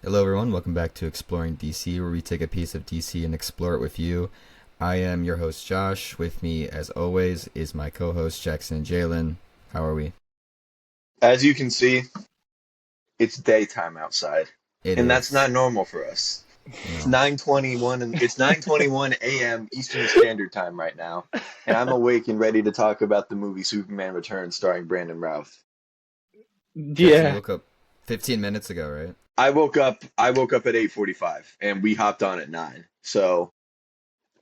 Hello, everyone. Welcome back to Exploring DC, where we take a piece of DC and explore it with you. I am your host, Josh. With me, as always, is my co-host, Jackson and Jalen. How are we? As you can see, it's daytime outside, It and that's is. not normal for us. It's No. 9:21 and it's 9:21 a.m. Eastern Standard Time right now, and I'm awake and ready to talk about the movie Superman Returns starring Brandon Routh. Jackson, you Yeah, woke up 15 minutes ago, right? I woke up at 8:45 and we hopped on at 9. So,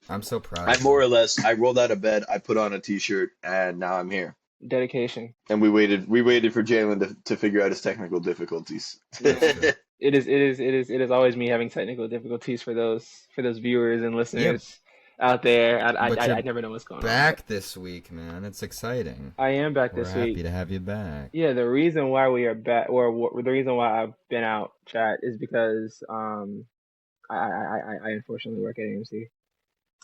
I'm so proud I of more you. or less I rolled out of bed, I put on a t-shirt, and now I'm here. dedication. And we waited for Jalen to figure out his technical difficulties. That's Yeah, true. it is always me having technical difficulties for those viewers and Yeah, listeners out there. but I you're never know what's going on, but back this week, man. It's exciting. I am back We're this happy week. to have you back. Yeah, the reason why we are back, or the reason why I've been out, chat, is because I unfortunately work at AMC.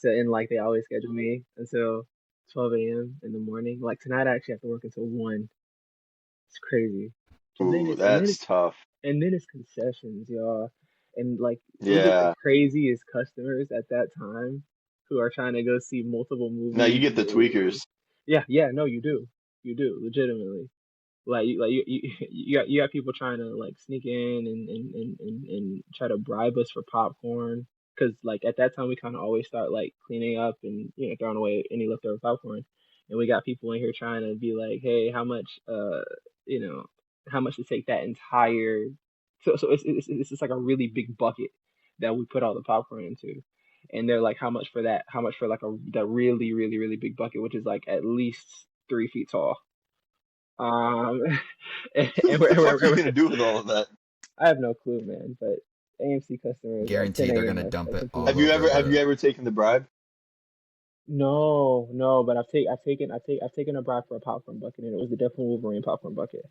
So and like they always schedule me until 12 a.m. in the morning. Like tonight, I actually have to work until 1. It's crazy. And then Ooh, it's and then that's it's tough. And then it's concessions, y'all. And like we get the Yeah. craziest customers at that time who are trying to go see multiple Now you movies get the daily. tweakers. Yeah, yeah, no, you do. You do, legitimately. You got people trying to like sneak in and try to bribe us for popcorn. Cause like at that time we kind of always start like cleaning up and throwing away any leftover popcorn. And we got people in here trying to be like, hey, you know, how much to take that entire so it's just like a really big bucket that we put all the popcorn into. And they're like, how much for that? How much for like the really, really, really big bucket, which is like at least 3 feet tall. Um, and What the fuck are you we're gonna do with all of that? I have no clue, man. But AMC customers at Guarantee 10 they're a.m. gonna dump are it completely all Have you over ever have you the. ever taken the bribe? no, no. But I've taken a bribe for a popcorn bucket, and it was the Deadpool Wolverine popcorn bucket.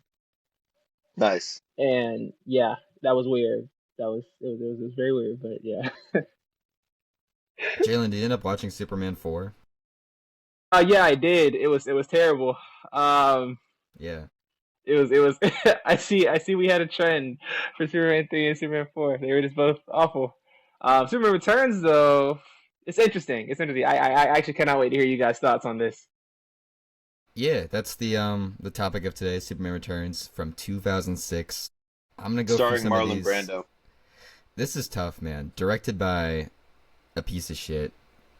Nice. And yeah, that was weird. It was very weird, but yeah. Jalen, did you end up watching Superman 4? Yeah, I did. It was terrible. Um, Yeah. it was. I see. We had a trend for Superman 3 and Superman 4. They were just both awful. Superman Returns though, it's interesting. It's interesting. I actually cannot wait to hear you guys' thoughts on this. Yeah, that's the topic of today, Superman Returns from 2006. I'm gonna go through Starring some of Marlon these. Brando. This is tough, man. Directed by a piece of shit,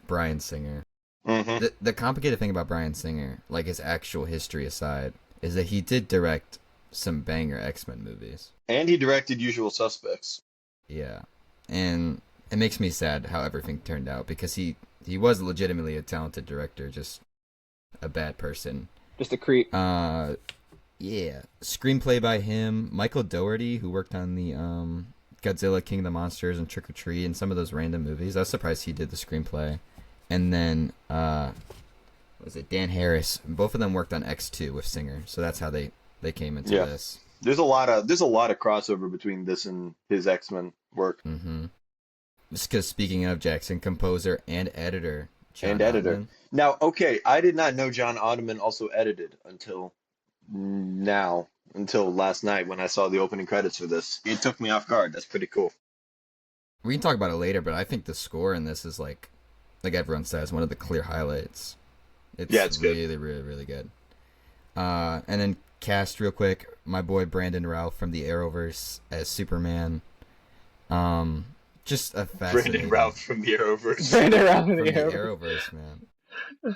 Bryan Singer. Hmm. The complicated thing about Bryan Singer, like his actual history aside, is that he did direct some banger X-Men movies. And he directed Usual Suspects. Yeah, and it makes me sad how everything turned out because he was legitimately a talented director, just a bad person. Just a creep. Uh, Yeah, screenplay by him. Michael Dougherty, who worked on the Godzilla, King of the Monsters, and Trick or Treat, and some of those random movies. I was surprised he did the screenplay. And then, what was it Dan Harris? Both of them worked on X2 with Singer, so that's how they came into Yeah. this. There's a lot of crossover between this and his X-Men work Mm-hmm. Just because speaking of Jackson, composer and editor and John editor. Ottman. Now, okay, I did not know John Ottoman also edited until now, until last night when I saw the opening credits for this. It took me off guard. That's pretty cool. We can talk about it later, but I think the score in this is like everyone says, one of the clear highlights. Yeah, It's it's good. really, really, really good. And then cast real quick, my boy Brandon Routh from the Arrowverse as Superman. Just a Brandon fascinating Routh from the Arrowverse. Ran around in from the the air. Arrowverse, man.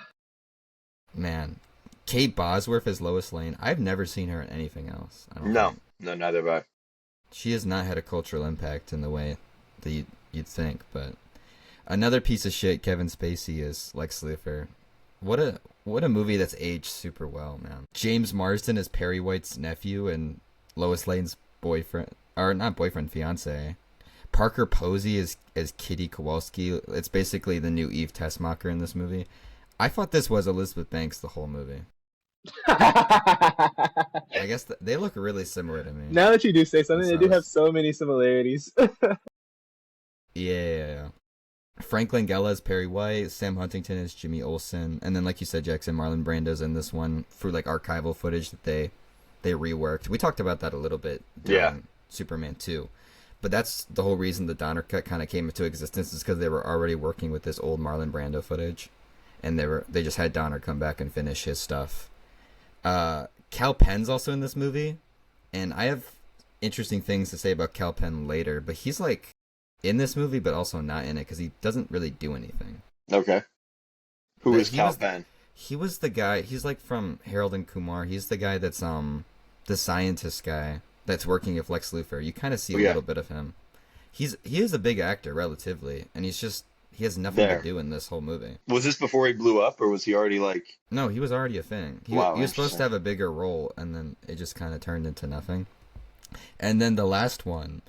Man, Kate Bosworth as Lois Lane. I've never seen her in anything else. I don't No, think no, neither have I. she has not had a cultural impact in the way that you'd think. But another piece of shit, Kevin Spacey is Lex Luthor. What a movie that's aged super well, man. James Marsden is Perry White's nephew and Lois Lane's boyfriend, or not boyfriend, fiance. Parker Posey is as Kitty Kowalski. It's basically the new Eve Tessmacher in this movie. I thought this was Elizabeth Banks the whole movie. I guess they look really similar to me. Now that you do say something, So they I do have was, so many similarities. yeah. Frank Langella is Perry White, Sam Huntington is Jimmy Olsen, and then like you said, Jackson Marlon Brando's in this one for like archival footage that they reworked. We talked about that a little bit Yeah. during Superman 2. But that's the whole reason the Donner Cut kind of came into existence, is because they were already working with this old Marlon Brando footage, and they just had Donner come back and finish his stuff. Cal Penn's also in this movie, and I have interesting things to say about Cal Penn later, but he's like in this movie, but also not in it because he doesn't really do anything. Okay. Who is Cal Penn? He was the guy. He's like from Harold and Kumar. He's the guy that's the scientist guy that's working with Lex Luthor. You kind of see a little bit of him. He is a big actor relatively, and he has nothing to do in this whole movie. Was this before he blew up, or was he already like? No, he was already a thing. He was supposed to have a bigger role, and then it just kind of turned into nothing. And then the last one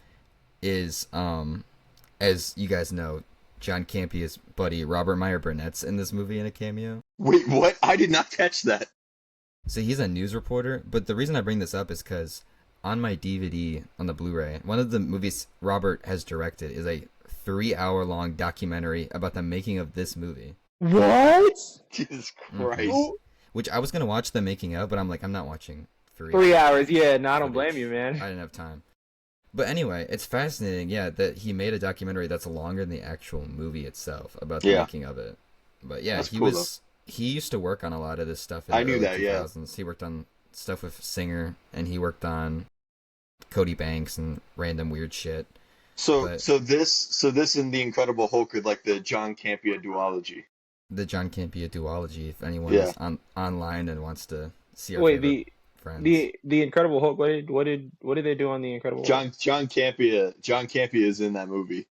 is, as you guys know, John Campia's buddy Robert Meyer Burnett's in this movie in a cameo. Wait, what? I did not catch that. So he's a news reporter, but the reason I bring this up is because on my DVD, on the Blu-ray, one of the movies Robert has directed is a 3-hour-long documentary about the making of this movie. What? Jesus Christ. Mm-hmm. Which I was going to watch the making of, but I'm like, I'm not watching 3 hours. Yeah, no, I don't blame you, man. I didn't have time. But anyway, it's fascinating, that he made a documentary that's longer than the actual movie itself about the making of it. But yeah, he used to work on a lot of this stuff in the early 2000s. He worked on stuff with Singer, and he worked on Cody Banks and random weird shit. So this in The Incredible Hulk is like the John Campia duology. The John Campia duology, if anyone is online and wants to see our friends. The Incredible Hulk, what did they do on The Incredible Hulk? John Campia is in that movie.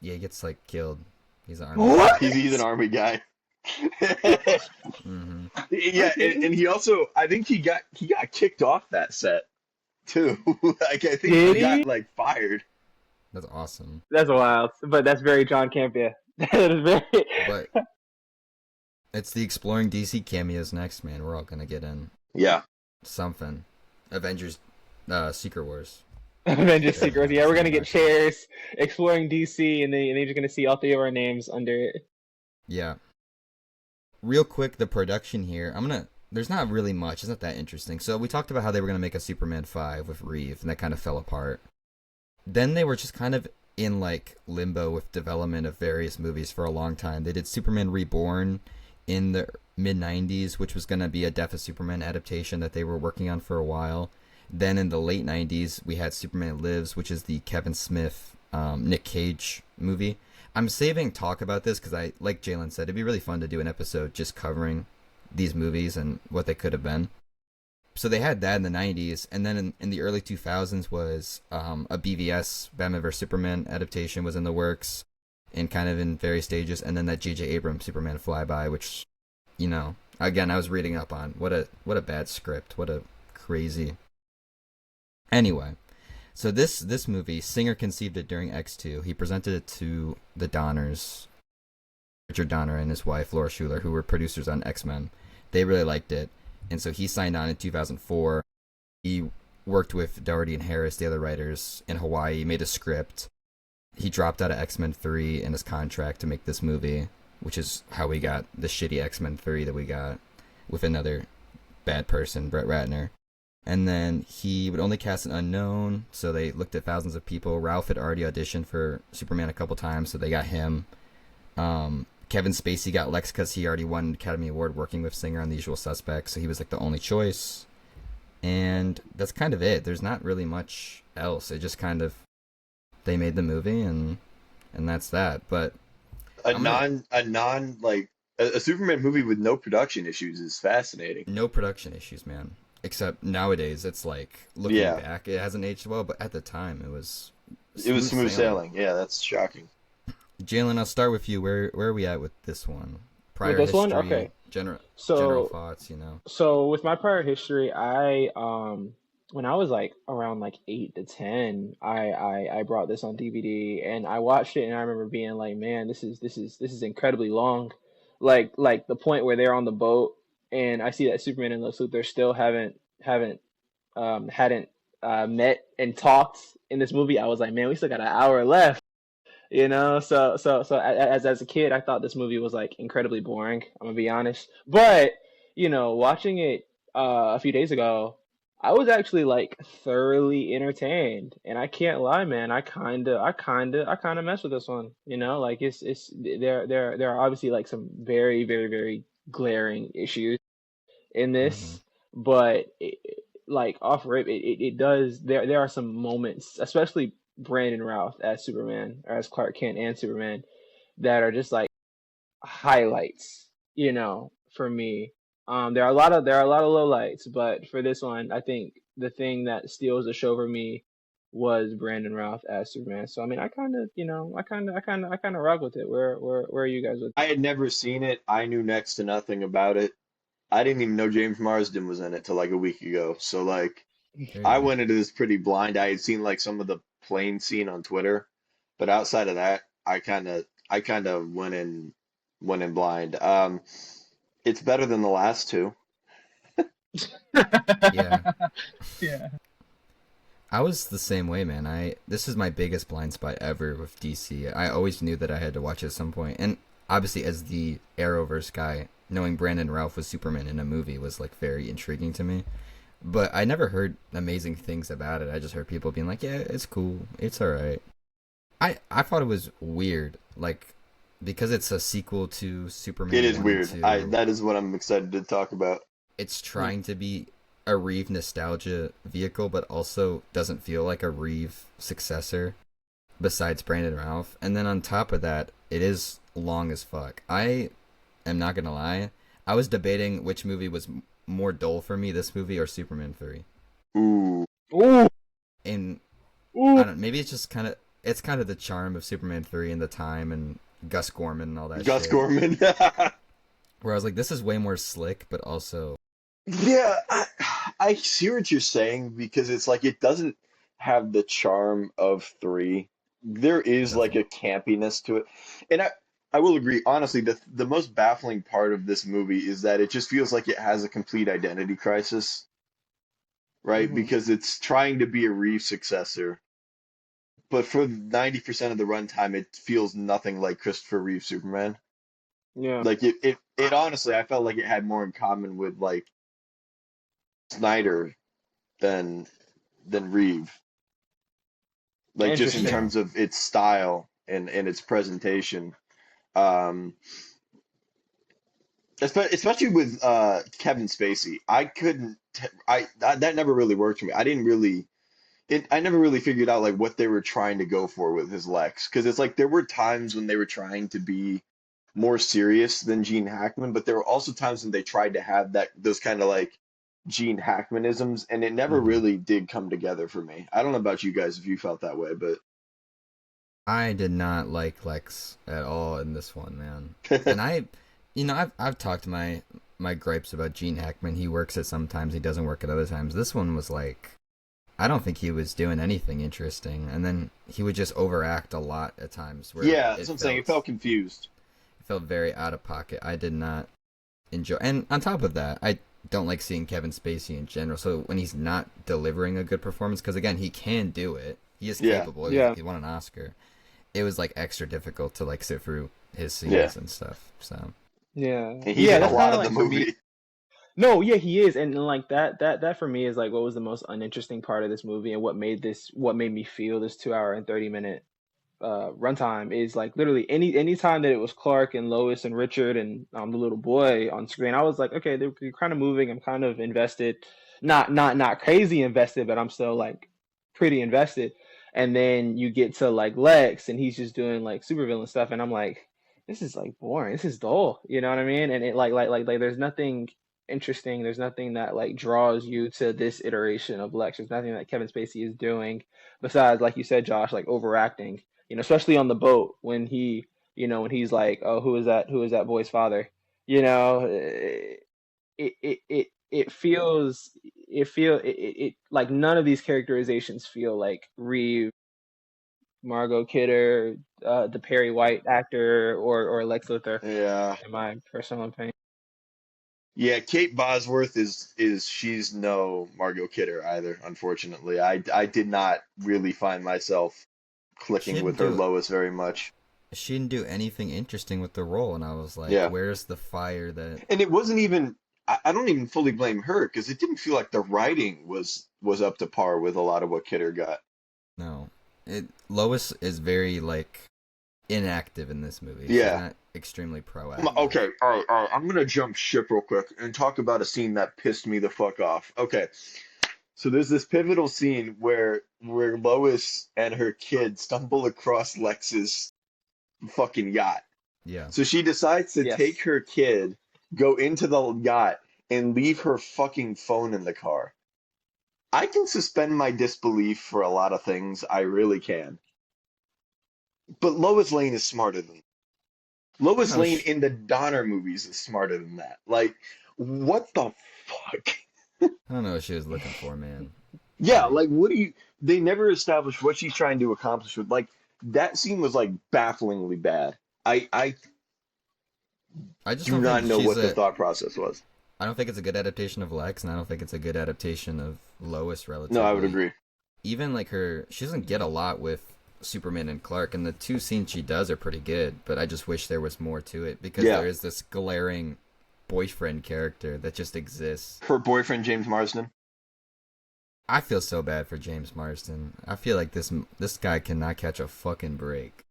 Yeah, he gets like killed. He's an army. What? He's an army guy. Mm-hmm. Yeah, and he also, I think he got kicked off that set too. Like I think he got like fired. That's awesome. That's wild, but that's very John Campia. That is very. But it's the Exploring DC cameos next, man. We're all gonna get in. Yeah. Something. Avengers, Secret Wars. Avengers Secret Wars. Yeah, we're gonna get chairs. Exploring DC, and then you're gonna see all three of our names under it. Yeah. Real quick, the production here. There's not really much. It's not that interesting. So we talked about how they were gonna make a Superman 5 with Reeve, and that kind of fell apart. Then they were just kind of in like limbo with development of various movies for a long time. They did Superman Reborn in the mid-90s, which was going to be a Death of Superman adaptation that they were working on for a while. Then in the late 90s, we had Superman Lives, which is the Kevin Smith, Nick Cage movie. I'm saving talk about this because like Jalen said, it'd be really fun to do an episode just covering these movies and what they could have been. So they had that in the 90s, and then in the early 2000s was a BVS, Batman vs. Superman adaptation was in the works and kind of in various stages, and then that J.J. Abrams Superman Flyby, which, again, I was reading up on. What a bad script. What a crazy... Anyway, so this movie, Singer conceived it during X2. He presented it to the Donners, Richard Donner and his wife, Laura Schuler, who were producers on X-Men. They really liked it. And so he signed on in 2004. He worked with Dougherty and Harris, the other writers, in Hawaii, made a script. He dropped out of X-Men 3 in his contract to make this movie, which is how we got the shitty X-Men 3 that we got with another bad person, Brett Ratner. And then he would only cast an unknown, so they looked at thousands of people. Ralph had already auditioned for Superman a couple times, so they got him. Kevin Spacey got Lex because he already won an Academy Award working with Singer on The Usual Suspects, so he was like the only choice. And that's kind of it. There's not really much else. It just kind of, they made the movie and that's that. But a Superman movie with no production issues is fascinating. No production issues, man. Except nowadays, it's like looking back, it hasn't aged well. But at the time, it was smooth sailing. Yeah, that's shocking. Jalen, I'll start with you. Where are we at with this one? Prior with this history, one, okay. General thoughts, So with my prior history, I when I was like around like 8 to 10, I brought this on DVD and I watched it and I remember being like, man, this is incredibly long. Like the point where they're on the boat and I see that Superman and Lex Luthor still hadn't met and talked in this movie. I was like, man, we still got an hour left. So as a kid, I thought this movie was like incredibly boring. I'm gonna be honest, but watching it a few days ago, I was actually like thoroughly entertained, and I can't lie, man. I kind of mess with this one. You know, like it's there are obviously like some very very very glaring issues in Hmm. this, but like off rip, it does. There are some moments, especially Brandon Routh as Superman or as Clark Kent and Superman, that are just like highlights, you know, for me. There are a lot of lowlights, but for this one, I think the thing that steals the show for me was Brandon Routh as Superman. So I mean, I kind of, you know, I kind of rock with it. Where are you guys with? I had never seen it. I knew next to nothing about it. I didn't even know James Marsden was in it till like a week ago. So like There you I go. went into this pretty blind. I had seen like some of the plane scene on Twitter, but outside of that, I kind of went in blind. It's better than the last two. Yeah. Yeah. I was the same way, man. This is my biggest blind spot ever with DC. I always knew that I had to watch it at some point, and obviously, as the Arrowverse guy, knowing Brandon Routh was Superman in a movie was like very intriguing to me. But I never heard amazing things about it. I just heard people being like, "Yeah, it's cool, it's all right." I thought it was weird, like because it's a sequel to It Superman is one and weird. I two. that is what I'm excited to talk about. It's trying to be a Reeve nostalgia vehicle, but also doesn't feel like a Reeve successor besides Brandon Routh. And then on top of that, it is long as fuck. I am not gonna lie. I was debating which movie was more dull for me, this movie or Superman 3. Ooh, Ooh, And I ooh. don't. Maybe it's kind of the charm of Superman 3 and the time and Gus Gorman and all that Gus shit. Gorman. Where I was like, this is way more slick, but also Yeah, I see what you're saying because it's like it doesn't have the charm of three. There it is like doesn't. a campiness to it. And I will agree, honestly, the most baffling part of this movie is that it just feels like it has a complete identity crisis, right? Hmm. Because it's trying to be a Reeve successor, but for 90% of the runtime, it feels nothing like Christopher Reeve Superman. Yeah. Like it honestly, I felt like it had more in common with like Snyder than Reeve. Like just in Interesting. Yeah. terms of its style and its presentation. Um, especially with Kevin Spacey, I couldn't. That never really worked for me. I didn't really. I never really figured out like what they were trying to go for with his Lex because it's like there were times when they were trying to be more serious than Gene Hackman, but there were also times when they tried to have that those kind of like Gene Hackmanisms, and it never Hmm. really did come together for me. I don't know about you guys if you felt that way, but I did not like Lex at all in this one, man. And I've talked my gripes about Gene Hackman. He works at sometimes, he doesn't work at other times. This one was like, I don't think he was doing anything interesting, and then he would just overact a lot at times where yeah, that's what I'm saying. It felt confused. it felt very out of pocket. I did not enjoy, and on top of that, I don't like seeing Kevin Spacey in general. So when he's not delivering a good performance, because again, he can do it, he is Yeah, capable. Yeah. He won an Oscar. It was like extra difficult to like sit through his yeah, scenes and stuff. So Yeah. and he's Yeah, in a that's kind lot of of the like for me. movie. No, yeah, he is, and like that for me is like what was the most uninteresting part of this movie, and what made me feel this 2 hour and 30 minute runtime is like literally any time that it was Clark and Lois and Richard and the little boy on screen, I was like, okay, they're kind of moving. I'm kind of invested, not crazy invested, but I'm still like pretty invested. And then you get to like Lex, and he's just doing like supervillain stuff, and I'm like, this is like boring. This is dull. You know what I mean? And it like there's nothing interesting. There's nothing that like draws you to this iteration of Lex. There's nothing that Kevin Spacey is doing besides, like you said, Josh, like overacting, you know, especially on the boat when he, you know, when he's like, "Oh, who is that? Who is that boy's father?" You know, it feels it like none of these characterizations feel like Reeve, Margot Kidder, the Perry White actor, or Lex Luthor, Yeah, in my personal opinion. yeah. Kate Bosworth is she's no Margot Kidder either. Unfortunately, I did not really find myself she clicking didn't with her do Lois very much. anything interesting with the role, and I was like, Yeah. where's the fire that? And it wasn't even, I don't even fully blame her because it didn't feel like the writing was up to par with a lot of what Kidder got. No, Lois is very like inactive in this movie. She's Yeah. not extremely proactive. Okay, all right. I'm gonna jump ship real quick and talk about a scene that pissed me the fuck off. Okay, so there's this pivotal scene where Lois and her kid stumble across Lex's fucking yacht. Yeah, So she decides to Yes. take her kid, go into the yacht, and leave her fucking phone in the car. I can suspend my disbelief for a lot of things. I really can. But Lois Lane is smarter than Lois no, Lane in the Donner movies is smarter than that. Like, what the fuck? I don't know what she was looking for, man. Yeah, Like, like what do you they never established what she's trying to accomplish with like that scene was like bafflingly bad. I I just do don't not think know she's what the a. thought process was. I don't think it's a good adaptation of Lex, and I don't think it's a good adaptation of Lois. No, I would Relatively, agree. even like she doesn't get a lot with Superman and Clark, and the two scenes she does are pretty good. But I just wish there was more to it because Yeah. there is this glaring boyfriend character that just exists. Her boyfriend James Marsden. I feel so bad for James Marsden. I feel like this guy cannot catch a fucking break.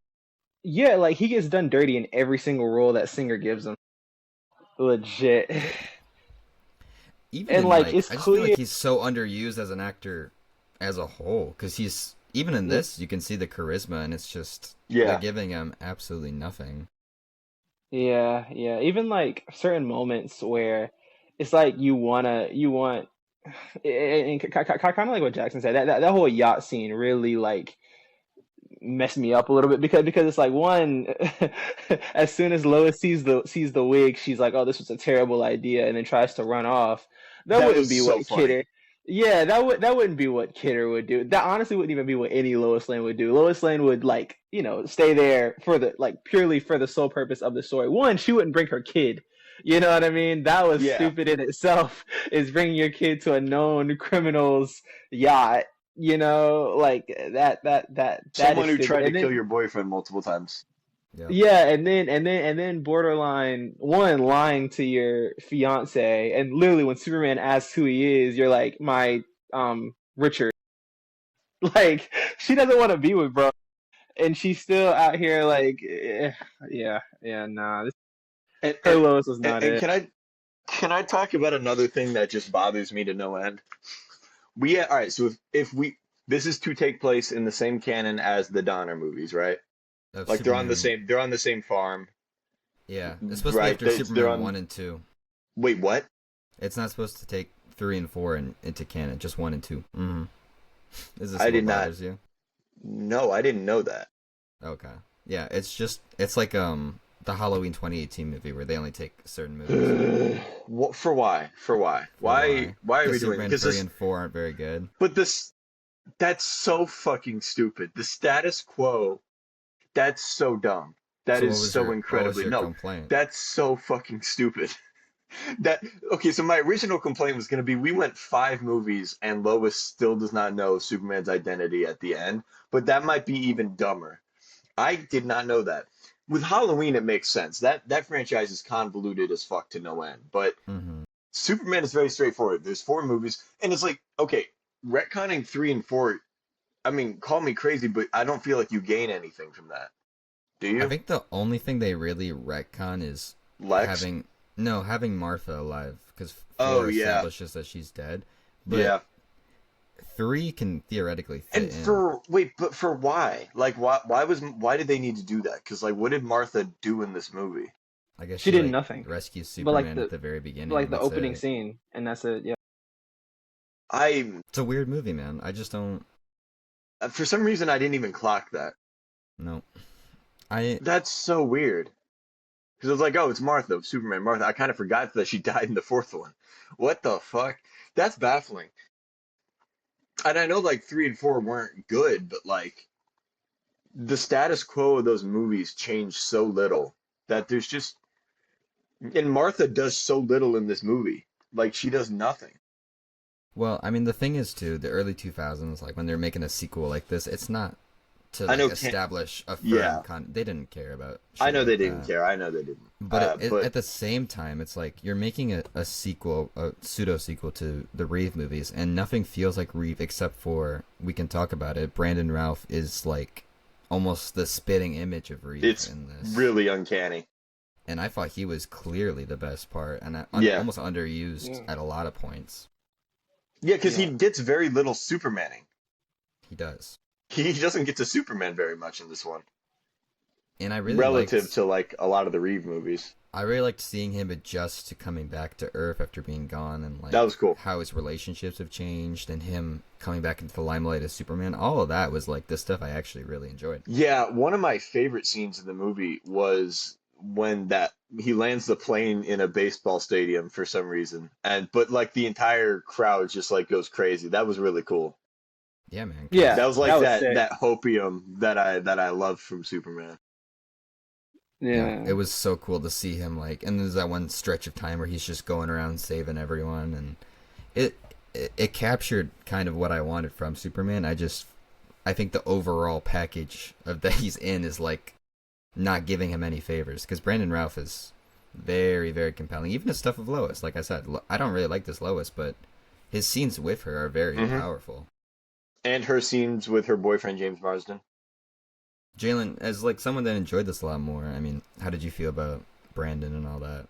Yeah, like he gets done dirty in every single role that Singer gives him. Legit. Even And in like like, it's I just feel clear. like he's so underused as an actor as a whole. Because he's even in this, you can see the charisma, and it's just they're Yeah. giving him absolutely nothing. Yeah, yeah. Even like certain moments where it's like you want, and kind of like what Jackson said. That whole yacht scene really like messed me up a little bit because it's like one, as soon as Lois sees the wig, she's like, "Oh, this was a terrible idea," and then tries to run off. That That wouldn't was be so what funny. Kidder. Yeah, that wouldn't be what Kidder would do. That honestly wouldn't even be what any Lois Lane would do. Lois Lane would like stay there for the like purely for the sole purpose of the story. One, she wouldn't bring her kid. You know what I mean? That was Yeah. stupid in itself. Is bringing your kid to a known criminal's yacht, like that Someone is who stupid. tried to And kill then your boyfriend multiple times. Yeah. yeah, and then borderline one lying to your fiance, and literally when Superman asks who he is, you're like my Richard. Like she doesn't want to be with bro, and she's still out here like yeah, nah, And her and, Lois was and, not and it. can I talk about another thing that just bothers me to no end? All right, so if we this is to take place in the same canon as the Donner movies, right? Of Like Superman. they're on the same farm, Yeah, it's supposed to be right? after They're Superman on 1 and 2. wait, what? It's not supposed to take 3 and 4 into canon, just 1 and 2. Mm-hmm. Is this I what did not bothers you? No, I didn't know that. Okay. Yeah, it's like the Halloween 2018 movie where they only take certain movies. What for why? For why? For why? Why are we Because doing it? Superman Because 3 this and 4 aren't very good. but this that's so fucking stupid. The status quo, that's so dumb. That So is so what was incredibly your no. complaint? That's so fucking stupid. That okay, so my original complaint was going to be we went 5 movies and Lois still does not know Superman's identity at the end, but that might be even dumber. I did not know that. With Halloween, it makes sense. That franchise is convoluted as fuck to no end, but Mm-hmm. Superman is very straightforward. There's 4 movies, and it's like okay, retconning 3 and 4. I mean, call me crazy, but I don't feel like you gain anything from that. Do I you, think the only thing they really retcon is Lex? having Martha alive because Oh 4 yeah, establishes that she's dead, but yeah. 3 can theoretically And fit in. for wait, but for why? Like, why did they need to do that? Because like, what did Martha do in this movie? I guess She she did like nothing, rescues but like Superman at the Mm. the very beginning, like and the that's opening it. scene, and that's it. Yeah. I It's a weird movie, man. I just don't. for some reason I didn't even clock that. No, I That's so weird. Because I was like, oh, it's Martha, Superman, Martha. I kind of forgot that she died in the fourth one. What the fuck? That's baffling. And I know like 3 and 4 weren't good, but like the status quo of those movies changed so little that there's just and Martha does so little in this movie. Like she does nothing. well, I mean, the thing is too, the early 2000s, like when they're making a sequel like this, it's not to I like know. establish a firm Yeah, they didn't care about I shit know they like didn't that. care. I know they didn't. But But at the same time, it's like you're making a sequel, a pseudo sequel to the Reeve movies, and nothing feels like Reeve except for, we can talk about it, Brandon Routh is like almost the spitting image of Reeve it's in this. really uncanny. And I thought he was clearly the best part, and Yeah, almost underused Yeah. at a lot of points. yeah, because he Yeah. gets very little Supermaning. He does. He doesn't get to Superman very much in this one, And relative to like a lot of the Reeve movies. I really liked seeing him adjust to coming back to Earth after being gone, and That was like cool. how his relationships have changed, and him coming back into the limelight as Superman. All of that was like the stuff I actually really enjoyed. Yeah, one of my favorite scenes in the movie was when that he lands the plane in a baseball stadium for some reason, and but like the entire crowd just like goes crazy. That was really cool. Yeah, man. Yeah, That Because was that like was that sick. that hopium that I love from Superman. yeah, Yeah. it was so cool to see him like, and there's that one stretch of time where he's just going around saving everyone, and it it captured kind of what I wanted from Superman. I think the overall package of that he's in is like not giving him any favors, because Brandon Routh is very, very compelling. Even his stuff with Lois, like I said, I don't really like this Lois, but his scenes with her are very Hmm. powerful. And her scenes with her boyfriend James Marsden. Jalen, as like someone that enjoyed this a lot more, I mean, how did you feel about Brandon and all that?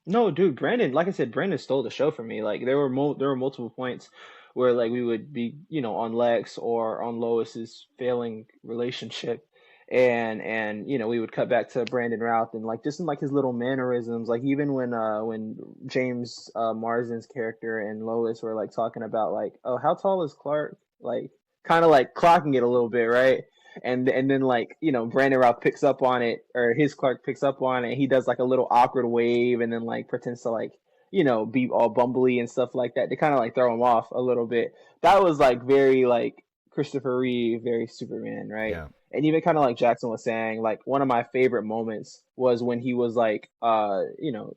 No, dude, Brandon, like I said, Brandon stole the show for me. Like there were multiple points where like we would be, on Lex or on Lois's failing relationship, and we would cut back to Brandon Routh and like just in like his little mannerisms, like even when James Marsden's character and Lois were like talking about like, oh, how tall is Clark? Like kind of like clocking it a little bit, right? And then like Brandon Routh picks up on it, or his Clark picks up on it. He does like a little awkward wave, and then like pretends to like be all bumbly and stuff like that to kind of like throw him off a little bit. That was like very like Christopher Reeve, very Superman, right? Yeah, And even kind of like Jackson was saying, like one of my favorite moments was when he was like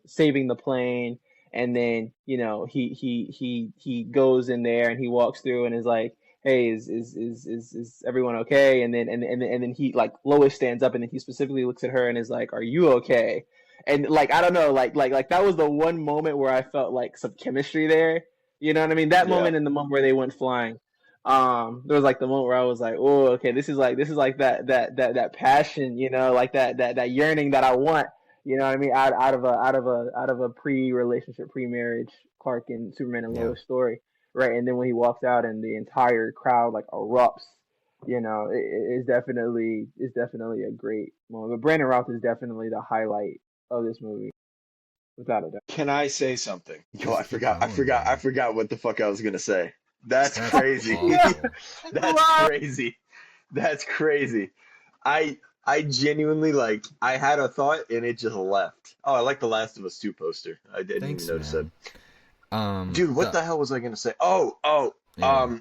saving the plane, and then he goes in there and he walks through and is like, hey, is everyone okay? And then he like Lois stands up and then he specifically looks at her and is like, are you okay? And like I don't know, like that was the one moment where I felt like some chemistry there. You know what I mean? That Yeah. moment and the moment where they went flying. There was like the moment where I was like, oh, okay, this is like that passion, like that yearning that I want. You know what I mean? Out of a pre-relationship, pre-marriage Clark and Superman and yeah. Lois story, right? And then when he walks out and the entire crowd like erupts, it's definitely a great moment. But Brandon Routh is definitely the highlight of this movie, without a doubt. Can I say something? Yo, Just keep going, I man. forgot what the fuck I was gonna say. That's That's crazy. Yeah, awful. That's crazy. That's crazy. I genuinely like I had a thought and it just left. Oh, I like the Last of Us 2 poster. I didn't even Thanks, notice it. man. Dude, what The the hell was I gonna say? Oh, yeah.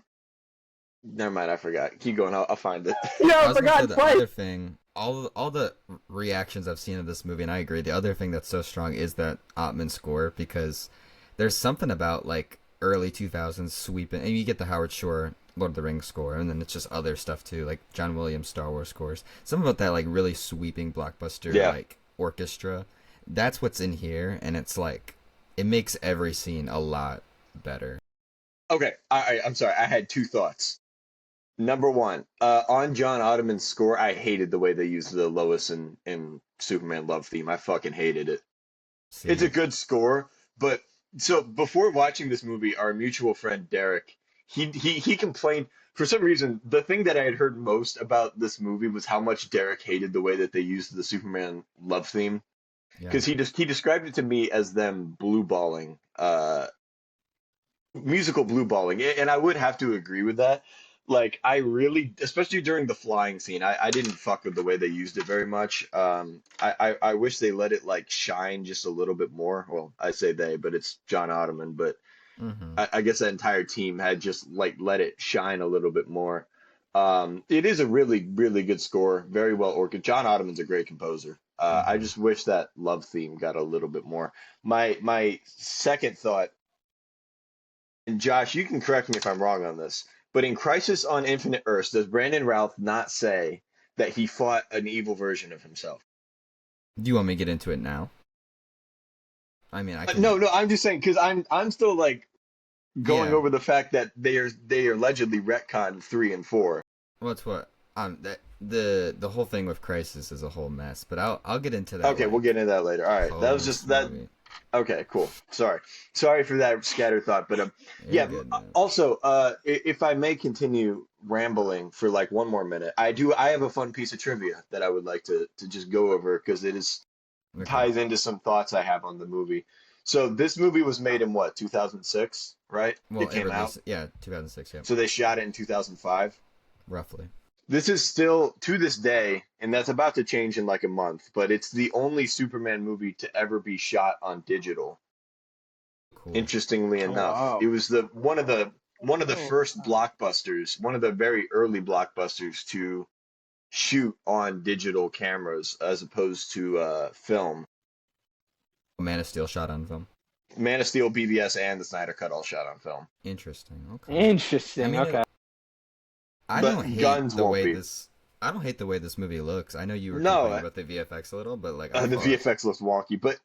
never mind, I forgot. Keep going, I'll find it. yeah, I I was gonna say forgot the twice. other thing, all the reactions I've seen of this movie, and I agree. The other thing that's so strong is that Ottman score, because there's something about like early 2000s sweeping, and you get the Howard Shore Lord of the Rings score, and then it's just other stuff too, like John Williams Star Wars scores. Something about that like really sweeping blockbuster Yeah. like orchestra. That's what's in here, and it's like it makes every scene a lot better. Okay, I'm sorry. I had two thoughts. Number one, on John Ottoman's score, I hated the way they used the Lois and Superman love theme. I fucking hated it. It's a Same. good score, but so before watching this movie, our mutual friend Derek, he complained for some reason. The thing that I had heard most about this movie was how much Derek hated the way that they used the Superman love theme Yeah. because he described it to me as them blue balling, musical blue balling, and I would have to agree with that. Like I really, especially during the flying scene, I didn't fuck with the way they used it very much. I wish they let it like shine just a little bit more. Well, I say they, but it's John Ottoman, but Mm-hmm. I guess that entire team had just like let it shine a little bit more. It is a really, really good score, very well orchestrated. John Ottoman's a great composer. I Mm-hmm. just wish that love theme got a little bit more. My second thought, and Josh, you can correct me if I'm wrong on this, but in Crisis on Infinite Earths, does Brandon Routh not say that he fought an evil version of himself. Do you want me to get into it now? I mean, I can. No, I'm just saying because I'm still like going Yeah. over the fact that they allegedly retconned 3 and 4. What's what? That the whole thing with Crisis is a whole mess, but I'll get into that. Okay, we'll get into that later. All right, that was just that. Movie. Okay, cool. Sorry for that scattered thought, but You're yeah. good, man. Also, if I may continue rambling for like one more minute, I have a fun piece of trivia that I would like to just go over because it is Okay. ties into some thoughts I have on the movie. So this movie was made in what, 2006, right? Well, It came out. Yeah, 2006. Yeah, So they shot it in 2005. roughly. This is still to this day, and that's about to change in like a month, but it's the only Superman movie to ever be shot on digital. Cool. Interestingly Oh, enough, wow. it was one of the first blockbusters, one of the very early blockbusters to shoot on digital cameras as opposed to film. Man of Steel shot on film. Man of Steel, BVS, and the Snyder Cut all shot on film. Interesting. Okay. Interesting. I mean, Okay. I But don't hate guns the won't way be. this. I don't hate the way this movie looks. I know you were No, complaining about the VFX a little, but like I the thought, VFX looks wonky, but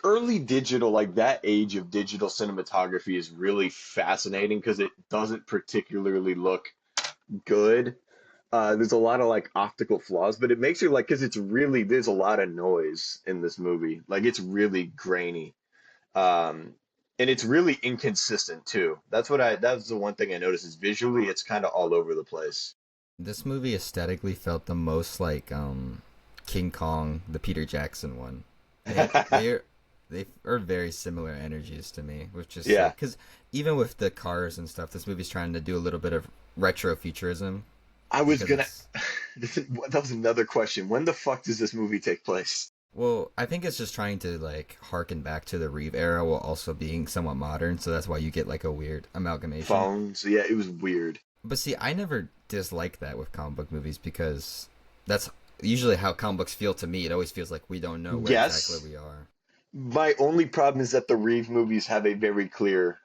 early digital, like that age of digital cinematography, is really fascinating because it doesn't particularly look good. There's a lot of like optical flaws, but it makes you like because there's a lot of noise in this movie. Like it's really grainy, um, and it's really inconsistent too. That's the one thing I noticed is visually it's kind of all over the place. this movie aesthetically felt the most like King Kong, the Peter Jackson one. They are very similar energies to me, which is Yeah. because even with the cars and stuff, this movie's trying to do a little bit of retro futurism. I was Because gonna. it's, That was another question. When the fuck does this movie take place? well, I think it's just trying to like harken back to the Reeve era while also being somewhat modern, so that's why you get like a weird amalgamation. Phones. Yeah, it was weird. But see, I never disliked that with comic book movies because that's usually how comic books feel to me. It always feels like we don't know where Yes. exactly we are. My only problem is that the Reeve movies have a very clear,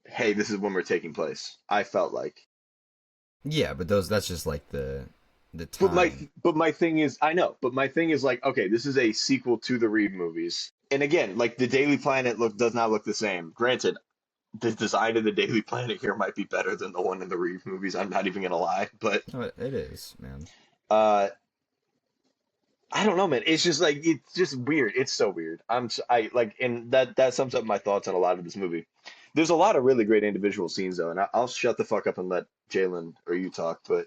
hey, this is when we're taking place. I felt like. Yeah, but that's just like the But my time. but my thing is I know, but my thing is like, okay, this is a sequel to the Reeve movies. And again, like the Daily Planet does not look the same. Granted, the design of the Daily Planet here might be better than the one in the Reeve movies. I'm not even gonna lie, but Oh, it is, man. uh I don't know, man. It's just like it's just weird. It's so weird. I like, and that sums up my thoughts on a lot of this movie. There's a lot of really great individual scenes though, and I'll shut the fuck up and let Jalen or you talk. But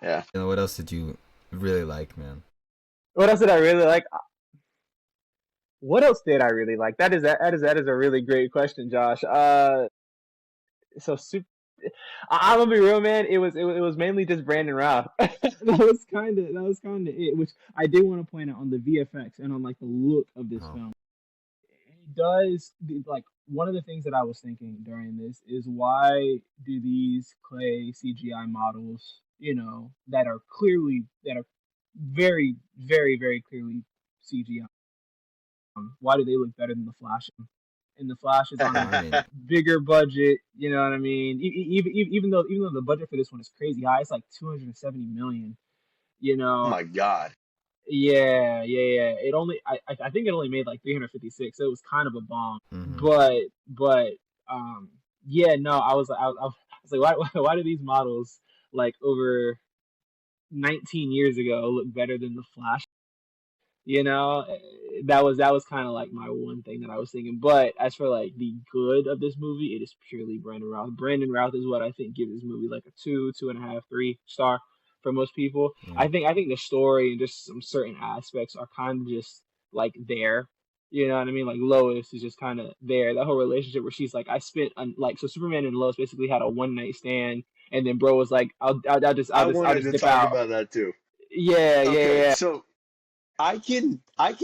yeah, You know, what else did you really like, man? What else did I really like? What else did I really like? That is a really great question, Josh. So super. I'm gonna be real, man. It was mainly just Brandon Routh. That was kind of it. Which I did want to point out on the VFX and on like the look of this Oh, film. It does like one of the things that I was thinking during this is why do these clay CGI models, that are very, very, very clearly CGI, why do they look better than the Flash? And the Flash is on well, a I mean, bigger budget. You know what I mean? Even though the budget for this one is crazy high, it's like 270 million. You oh know, my God. yeah, yeah, yeah. I think it only made like 356, so it was kind of a bomb. hmm But yeah, no, I was like, why do these models like over 19 years ago look better than the Flash? You know, that was kind of like my one thing that I was thinking. But as for like the good of this movie, it is purely Brandon Routh. Brandon Routh is what I think gives this movie like a 2.5, 3 star for most people. yeah. I think the story and just some certain aspects are kind of just like there. You know what I mean? Like Lois is just kind of there. That whole relationship where she's like, like, so Superman and Lois basically had a one night stand, and then bro was like, I I'll wanted just to dip talk out. about that too. Yeah, yeah, Okay, yeah. so I can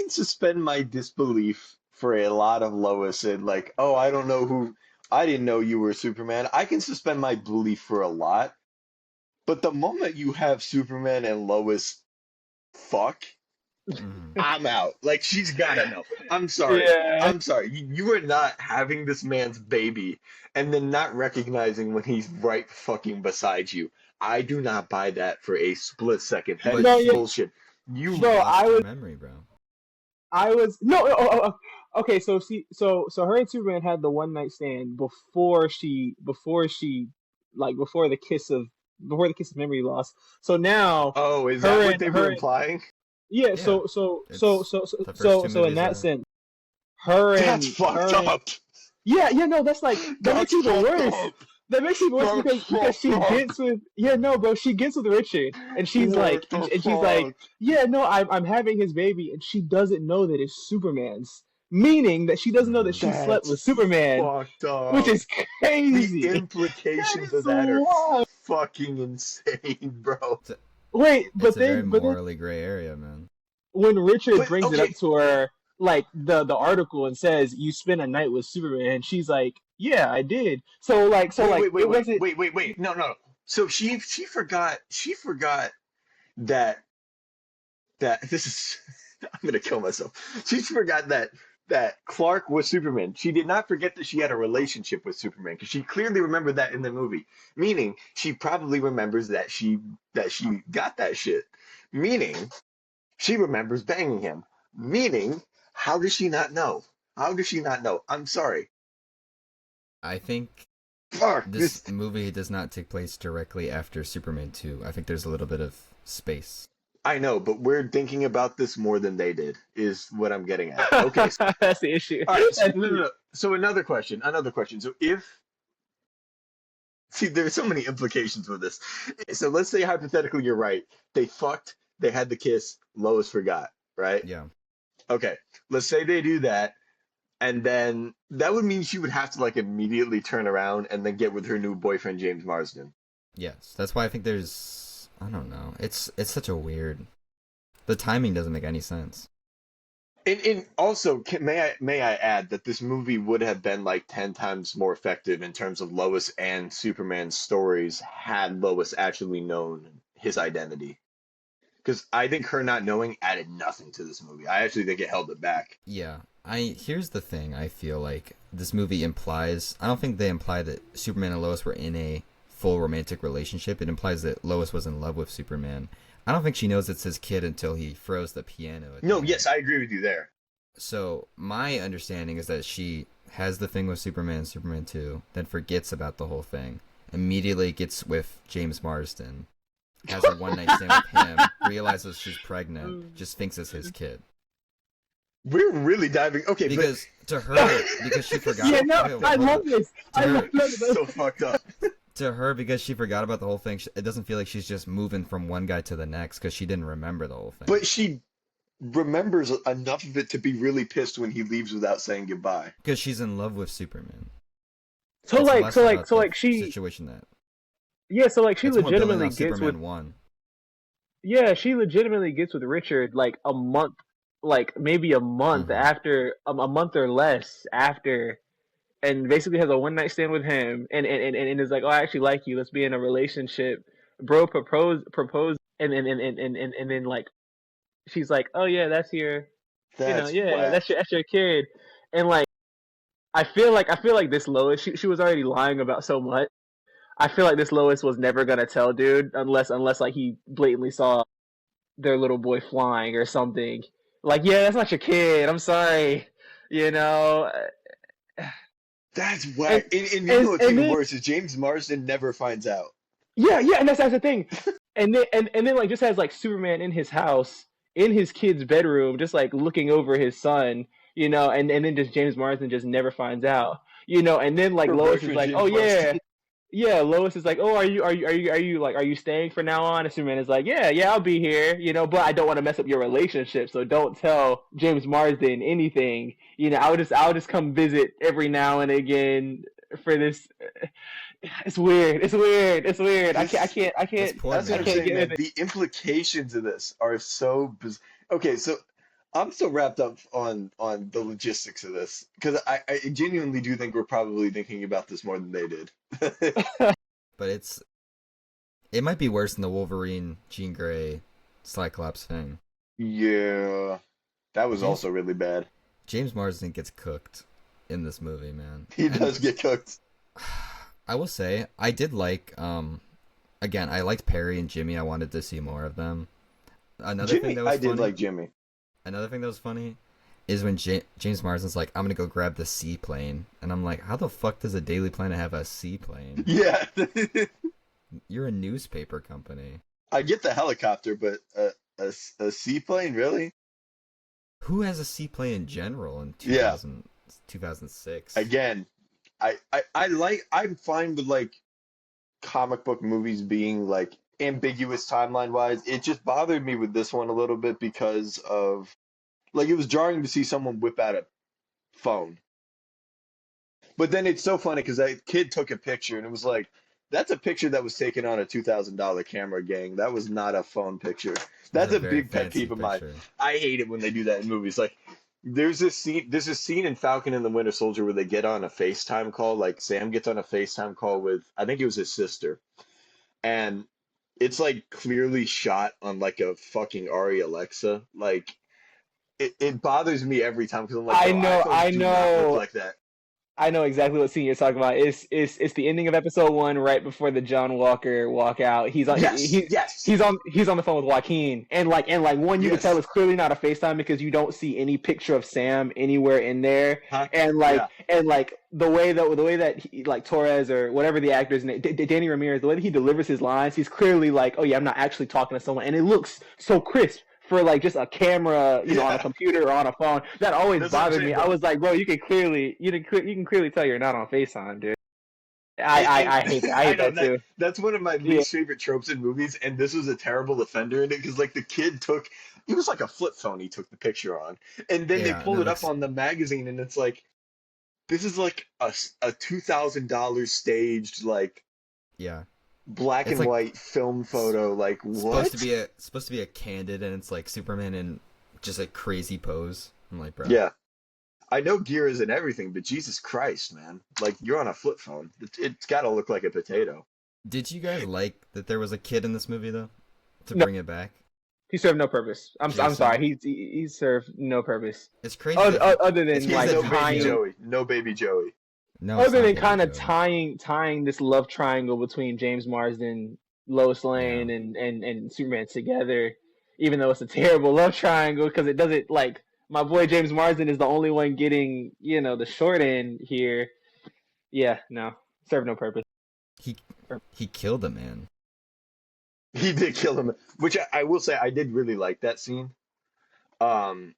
suspend my disbelief for a lot of Lois and like, oh, I didn't know you were Superman. I can suspend my belief for a lot, but the moment you have Superman and Lois fuck, Mhm. I'm out. Like she's gotta know. I'm sorry. Yeah. I'm sorry. You are not having this man's baby and then not recognizing when he's right fucking beside you. I do not buy that for a split second. That But is No, yeah, bullshit. she You bro. lost her memory, bro. I was no. Okay, so her and Superman had the one night stand before the kiss of memory loss. So now Oh, is that her what and they were her implying? yeah. Yeah, it's the first two So in movies that are. sense, her That's and fucked her and up. yeah, no, that's like that makes That's it even fucked worse. up. That makes it even worse That's because fucked she up. gets with yeah, no, bro, she gets with Richard and she's like What the and she's like, fuck? yeah, no, I'm having his baby and she doesn't know that it's Superman's. Meaning that she doesn't know that Mhm. she slept with That's Superman, fucked which up. is The crazy. That implications is of that are wild. fucking insane, bro. It's a, Wait, it's a very but then morally gray area, man. when Richard But brings it up okay, to her, like the article and says you spent a night with Superman, and she's like, yeah, I did. wait. No, no. So she forgot that this is I'm gonna kill myself. She forgot that Clark was Superman. She did not forget that she had a relationship with Superman because she clearly remembered that in the movie. Meaning she probably remembers that she got that shit. Meaning she remembers banging him. Meaning, how does she not know? How does she not know? I'm sorry. I think Fuck this this. movie does not take place directly after Superman 2. I think there's a little bit of space. I know, but we're thinking about this more than they did, is what I'm getting at. Okay, so, that's the issue. all right. That's No, no, no. So another question. Another question. So if see, there's so many implications with this. So let's say hypothetically you're right. They fucked. They had the kiss. Lois forgot. Right. Yeah. Okay. Let's say they do that, and then that would mean she would have to like immediately turn around and then get with her new boyfriend James Marsden. Yes. That's why I think there's. I don't know. It's such a weird. The timing doesn't make any sense. And also, may I add that this movie would have been like 10 times more effective in terms of Lois and Superman's stories had Lois actually known his identity. Because I think her not knowing added nothing to this movie. I actually think it held it back. Yeah. Here's the thing. I feel like this movie implies. I don't think they imply that Superman and Lois were in a full romantic relationship. It implies that Lois was in love with Superman. I don't think she knows it's his kid until he froze the piano at the No, end. yes, I agree with you there. So my understanding is that she has the thing with Superman, Superman 2, then forgets about the whole thing, immediately gets with James Marsden, has a one night stand with him, realizes she's pregnant, just thinks it's his kid. We're really diving. Okay, Because to her, because she forgot. yeah, no, Okay, I hold love on. this. To I her, love but this. so fucked up. to her, because she forgot about the whole thing, it doesn't feel like she's just moving from one guy to the next because she didn't remember the whole thing. But she remembers enough of it to be really pissed when he leaves without saying goodbye. Because she's in love with Superman. So It's like, less so like, about so the like she, situation that yeah, so like she it's more building legitimately on gets with, Superman 1. yeah, she legitimately gets with Richard like a month, like maybe a month Mm-hmm. after, a month or less after, and basically has a one night stand with him, and is like, oh, I actually like you. Let's be in a relationship. Bro proposed, and then like she's like, oh yeah, that's your, That's yeah, whack. that's your kid, and like I feel like this Lois, she was already lying about so much. I feel like this Lois was never gonna tell dude unless like he blatantly saw their little boy flying or something. Like, yeah, that's not your kid. I'm sorry, you know. That's And whack. And you know what's and even then worse is James Marsden never finds out. yeah, and that's the thing. And then like just has like Superman in his house, in his kid's bedroom, just like looking over his son, and then just James Marsden just never finds out, and then like Her Lois is boyfriend like, oh James yeah, Marsden. yeah, Lois is like, oh, are you staying for now on? And Superman is like, yeah, I'll be here, but I don't want to mess up your relationship, so don't tell James Marsden anything. I'll just come visit every now and again for this. It's weird. It's weird. It's weird. This This poor That's I what I'm can't man. saying, get with man. it. The implications of this are so okay. So I'm so wrapped up on the logistics of this because I genuinely do think we're probably thinking about this more than they did. But it might be worse than the Wolverine, Jean Grey, Cyclops thing. Yeah, that was James also really bad. James Marsden gets cooked in this movie, man. He And does get cooked. I will say I did like again, I liked Perry and Jimmy. I wanted to see more of them. Another thing Jimmy, that was I did funny, like Jimmy. another thing that was funny is when James Marsden's like, "I'm gonna go grab the seaplane," and I'm like, "How the fuck does a Daily Planet have a seaplane? Yeah, You're a newspaper company. I get the helicopter, but a seaplane, really? Who has a seaplane in general in Yeah. 2006?" Again, I'm fine with like comic book movies being like ambiguous timeline wise. It just bothered me with this one a little bit because of like it was jarring to see someone whip out a phone. But then it's so funny because that kid took a picture and it was like, that's a picture that was taken on a $2,000 camera, gang. That was not a phone picture. That's That's a a very big pet fancy peeve of mine. picture. I hate it when they do that in movies. Like, there's this scene in Falcon and the Winter Soldier where they get on a FaceTime call. Like Sam gets on a FaceTime call with, I think it was his sister, and it's like clearly shot on like a fucking Ari Alexa. Like, it bothers me every time because I'm like, I bro, know, iPhones I do not look know, like that. I know exactly what scene you're talking about. It's the ending of episode 1, right before the John Walker walk out. He's on Yes, yes, he's on the phone with Joaquin, and like one, you can tell yes. it's clearly not a FaceTime because you don't see any picture of Sam anywhere in there, Huh? and Yeah. like the way that he, like Torres or whatever the actor's name, Danny Ramirez, the way that he delivers his lines, he's clearly like, oh yeah, I'm not actually talking to someone, and it looks so crisp for like just a camera, on a Yeah. computer or on a phone. That always That's what I'm bothered me. saying, I bro. was like, bro, you can clearly tell you're not on FaceTime, dude. And I hate that. I I hate know that that too. that's one of my Yeah, least favorite tropes in movies, and this was a terrible offender in it because like the kid took it was like a flip phone he took the picture on. And then they Yeah, and pull it it up looks on the magazine and it's like this is like a $2,000 staged like yeah. black It's and like white film photo. Like what? supposed to be a candid, and it's like Superman in just a crazy pose. I'm like, bro. Yeah. I know gear isn't everything, but Jesus Christ, man. Like you're on a flip phone. It's got to look like a potato. Did you guys like that there was a kid in this movie though? To no, bring it back, he served no purpose. I'm sorry. Jason. He served no purpose. It's crazy that he. Other It's than crazy He's that like no he baby killed. tying Joey. No baby Joey. No, it's other not than Baby kind of Joey. tying this love triangle between James Marsden, Lois Yeah, Lane, and Superman together, even though it's a terrible love triangle because it doesn't like my boy James Marsden is the only one getting the short end here. Yeah, no, serve no purpose. he he killed a man. He did kill him, which I will say I did really like that scene. Um,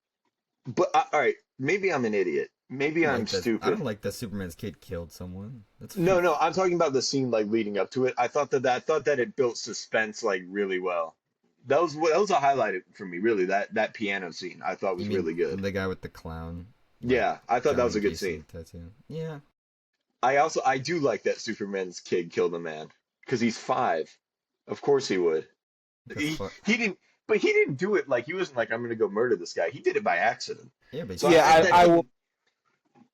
but all right, maybe I'm an idiot. Maybe I'm I stupid. don't like that Superman's kid killed someone. That's No, no, I'm talking about the scene like leading up to it. I thought that it built suspense like really well. That was a highlight for me, really. That piano scene I thought you was mean really good. the guy with the clown, like Yeah, I thought that was John a good scene. Gacy tattoo. Yeah, I do like that Superman's kid killed a man because he's 5. Of course he would. because He didn't, but he didn't do it like he wasn't like I'm gonna go murder this guy. He did it by accident. yeah, but he So still Yeah, I, killed that I him. will. didn't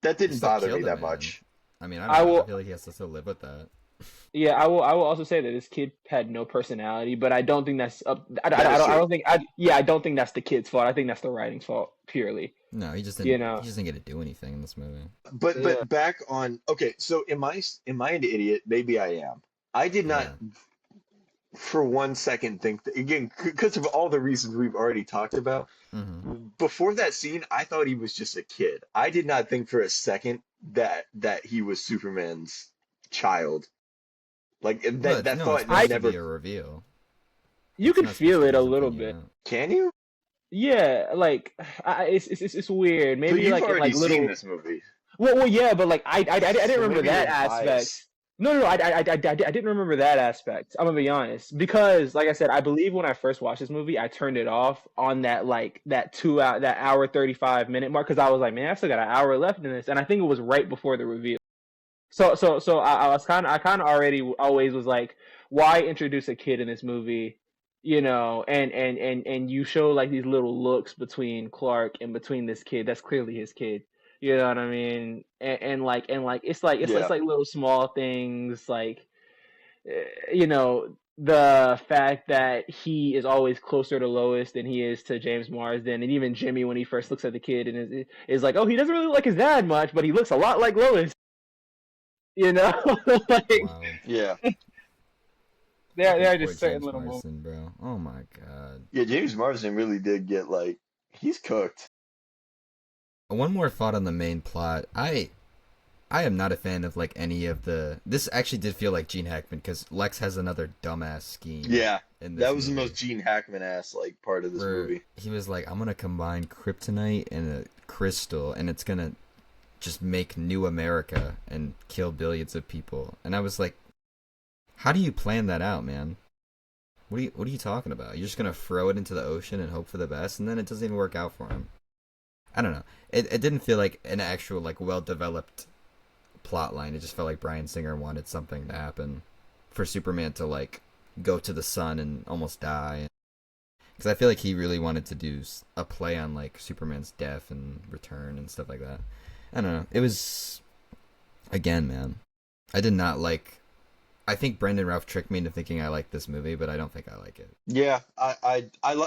that He didn't still bother me killed a that man. much. I mean, I don't I know. I will. feel like he has to still live with that. Yeah, I will also say that this kid had no personality, but I don't think that's up. That is I true. don't think I don't think that's the kid's fault. I think that's the writing's fault purely. No, You know. he just didn't get to do anything in this movie. Yeah. But back on okay, so am I an idiot? Maybe I am. I did not Yeah, for one second think that again because of all the reasons we've already talked about. hmm Before that scene, I thought he was just a kid. I did not think for a second that he was Superman's child. Like Well, that no, it's thought I supposed to be never a reveal. You It's can not supposed feel to it be a something little you bit. know. can you? Yeah, like it's weird. But Maybe you've like already seen little. this movie, Well, yeah, but like I didn't so remember maybe you're that aspect. biased. No, I didn't remember that aspect. I'm gonna be honest because, like I said, I believe when I first watched this movie, I turned it off on that 2 hour, that hour 35 minute mark because I was like, man, I still got an hour left in this, and I think it was right before the reveal. So I kind of already always was like, why introduce a kid in this movie, and you show like these little looks between Clark and between this kid that's clearly his kid. You know what I mean? And like it's Yeah. like little small things like, you know the fact that he is always closer to Lois than he is to James Marsden, and even Jimmy when he first looks at the kid and is like, oh, he doesn't really look like his dad much, but he looks a lot like Lois. You know, like Wow. Yeah. there are Poor just certain James little moments. Marsden, bro. Oh my god. Yeah, James Marsden really did get like he's cooked. One more thought on the main plot. I am not a fan of like any of the. This actually did feel like Gene Hackman because Lex has another dumbass scheme Yeah. in this That was the movie most Gene Hackman ass like part of this where movie. he was like, "I'm gonna combine kryptonite and a crystal, and it's gonna just make new America and kill billions of people." And I was like, "How do you plan that out, man? What are you talking about? You're just gonna throw it into the ocean and hope for the best, and then it doesn't even work out for him." I don't know. It didn't feel like an actual like well developed plot line. It just felt like Bryan Singer wanted something to happen for Superman to like go to the sun and almost die. Because I feel like he really wanted to do a play on like Superman's death and return and stuff like that. I don't know. It was again, man. I did not like. I think Brandon Routh tricked me into thinking I liked this movie, but I don't think I like it. Yeah,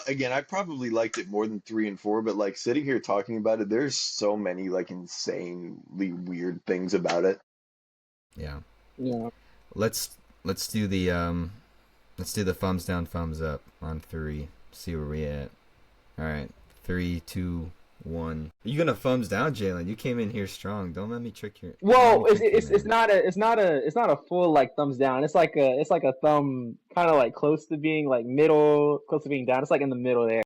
again, I probably liked it more than 3 and 4, but like sitting here talking about it, there's so many like insanely weird things about it. Yeah. Yeah. Let's do the thumbs down, thumbs up on 3. See where we at. All right, 3, 2, 1. Are you gonna thumbs down, Jalen? You came in here strong. Don't let me trick your. Well, Don't let me trick you, it's man. not a full like thumbs down. It's like a thumb kind of like close to being like middle, close to being down. It's like in the middle there.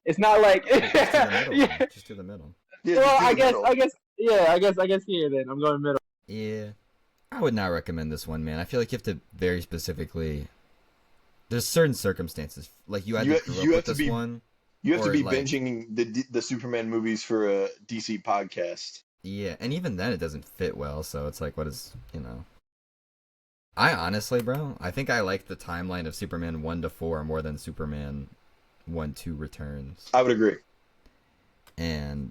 It's not like Just do the middle yeah. then. Just do the middle. Yeah, just Well, do the middle. yeah, I guess here then I'm going middle. Yeah, I would not recommend this one, man. I feel like you have to very specifically. There's certain circumstances, like you had You to grow you up have with to this be one, you have to or be like binging the Superman movies for a DC podcast. yeah, and even then it doesn't fit well. So it's like, what is I honestly, bro, I think I like the timeline of Superman 1 to 4 more than Superman 1 2 Returns. I would agree. And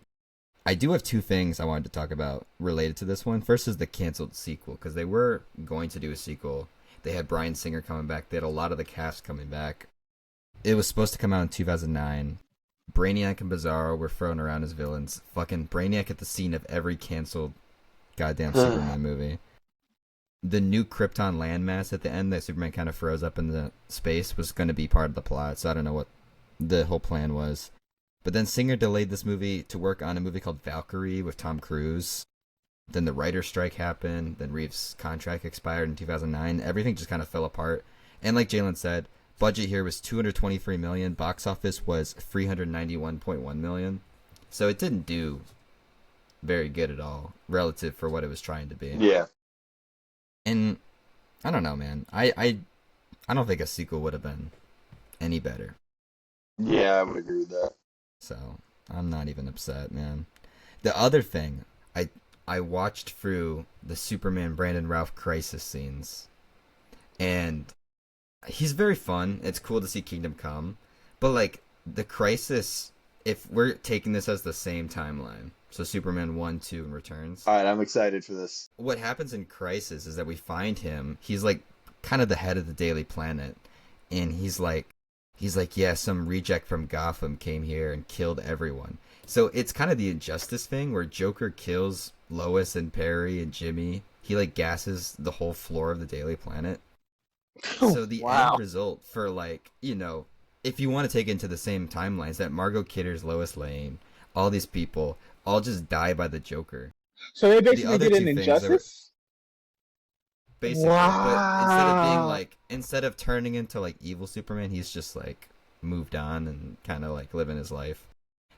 I do have two things I wanted to talk about related to this one. First is the canceled sequel, because they were going to do a sequel. They had Bryan Singer coming back. They had a lot of the cast coming back. It was supposed to come out in 2009. Brainiac and Bizarro were thrown around as villains. Fucking Brainiac at the scene of every canceled goddamn Superman movie. The new Krypton landmass at the end that Superman kind of froze up in the space was going to be part of the plot, so I don't know what the whole plan was. But then Singer delayed this movie to work on a movie called Valkyrie with Tom Cruise. Then the writer's strike happened. Then Reeves' contract expired in 2009. Everything just kind of fell apart. And like Jalen said, budget here was $223 million. Box office was $391.1 million. So it didn't do very good at all relative for what it was trying to be. Yeah. And I don't know, man. I don't think a sequel would have been any better. Yeah, I would agree with that. So I'm not even upset, man. The other thing, I watched through the Superman Brandon Routh crisis scenes, and he's very fun. It's cool to see Kingdom Come, but like the crisis, if we're taking this as the same timeline, so Superman 1, 2, and Returns. All right, I'm excited for this. What happens in Crisis is that we find him. He's like kind of the head of the Daily Planet, and he's like, yeah, some reject from Gotham came here and killed everyone. So it's kind of the Injustice thing where Joker kills Lois and Perry and Jimmy. He like gasses the whole floor of the Daily Planet. So the Wow. end result for like, if you want to take it into the same timelines, that Margot Kidder's Lois Lane, all these people all just die by the Joker. So they The basically other did an two things are injustice. basically, but Wow. instead of turning into like evil Superman, he's just like moved on and kind of like living his life.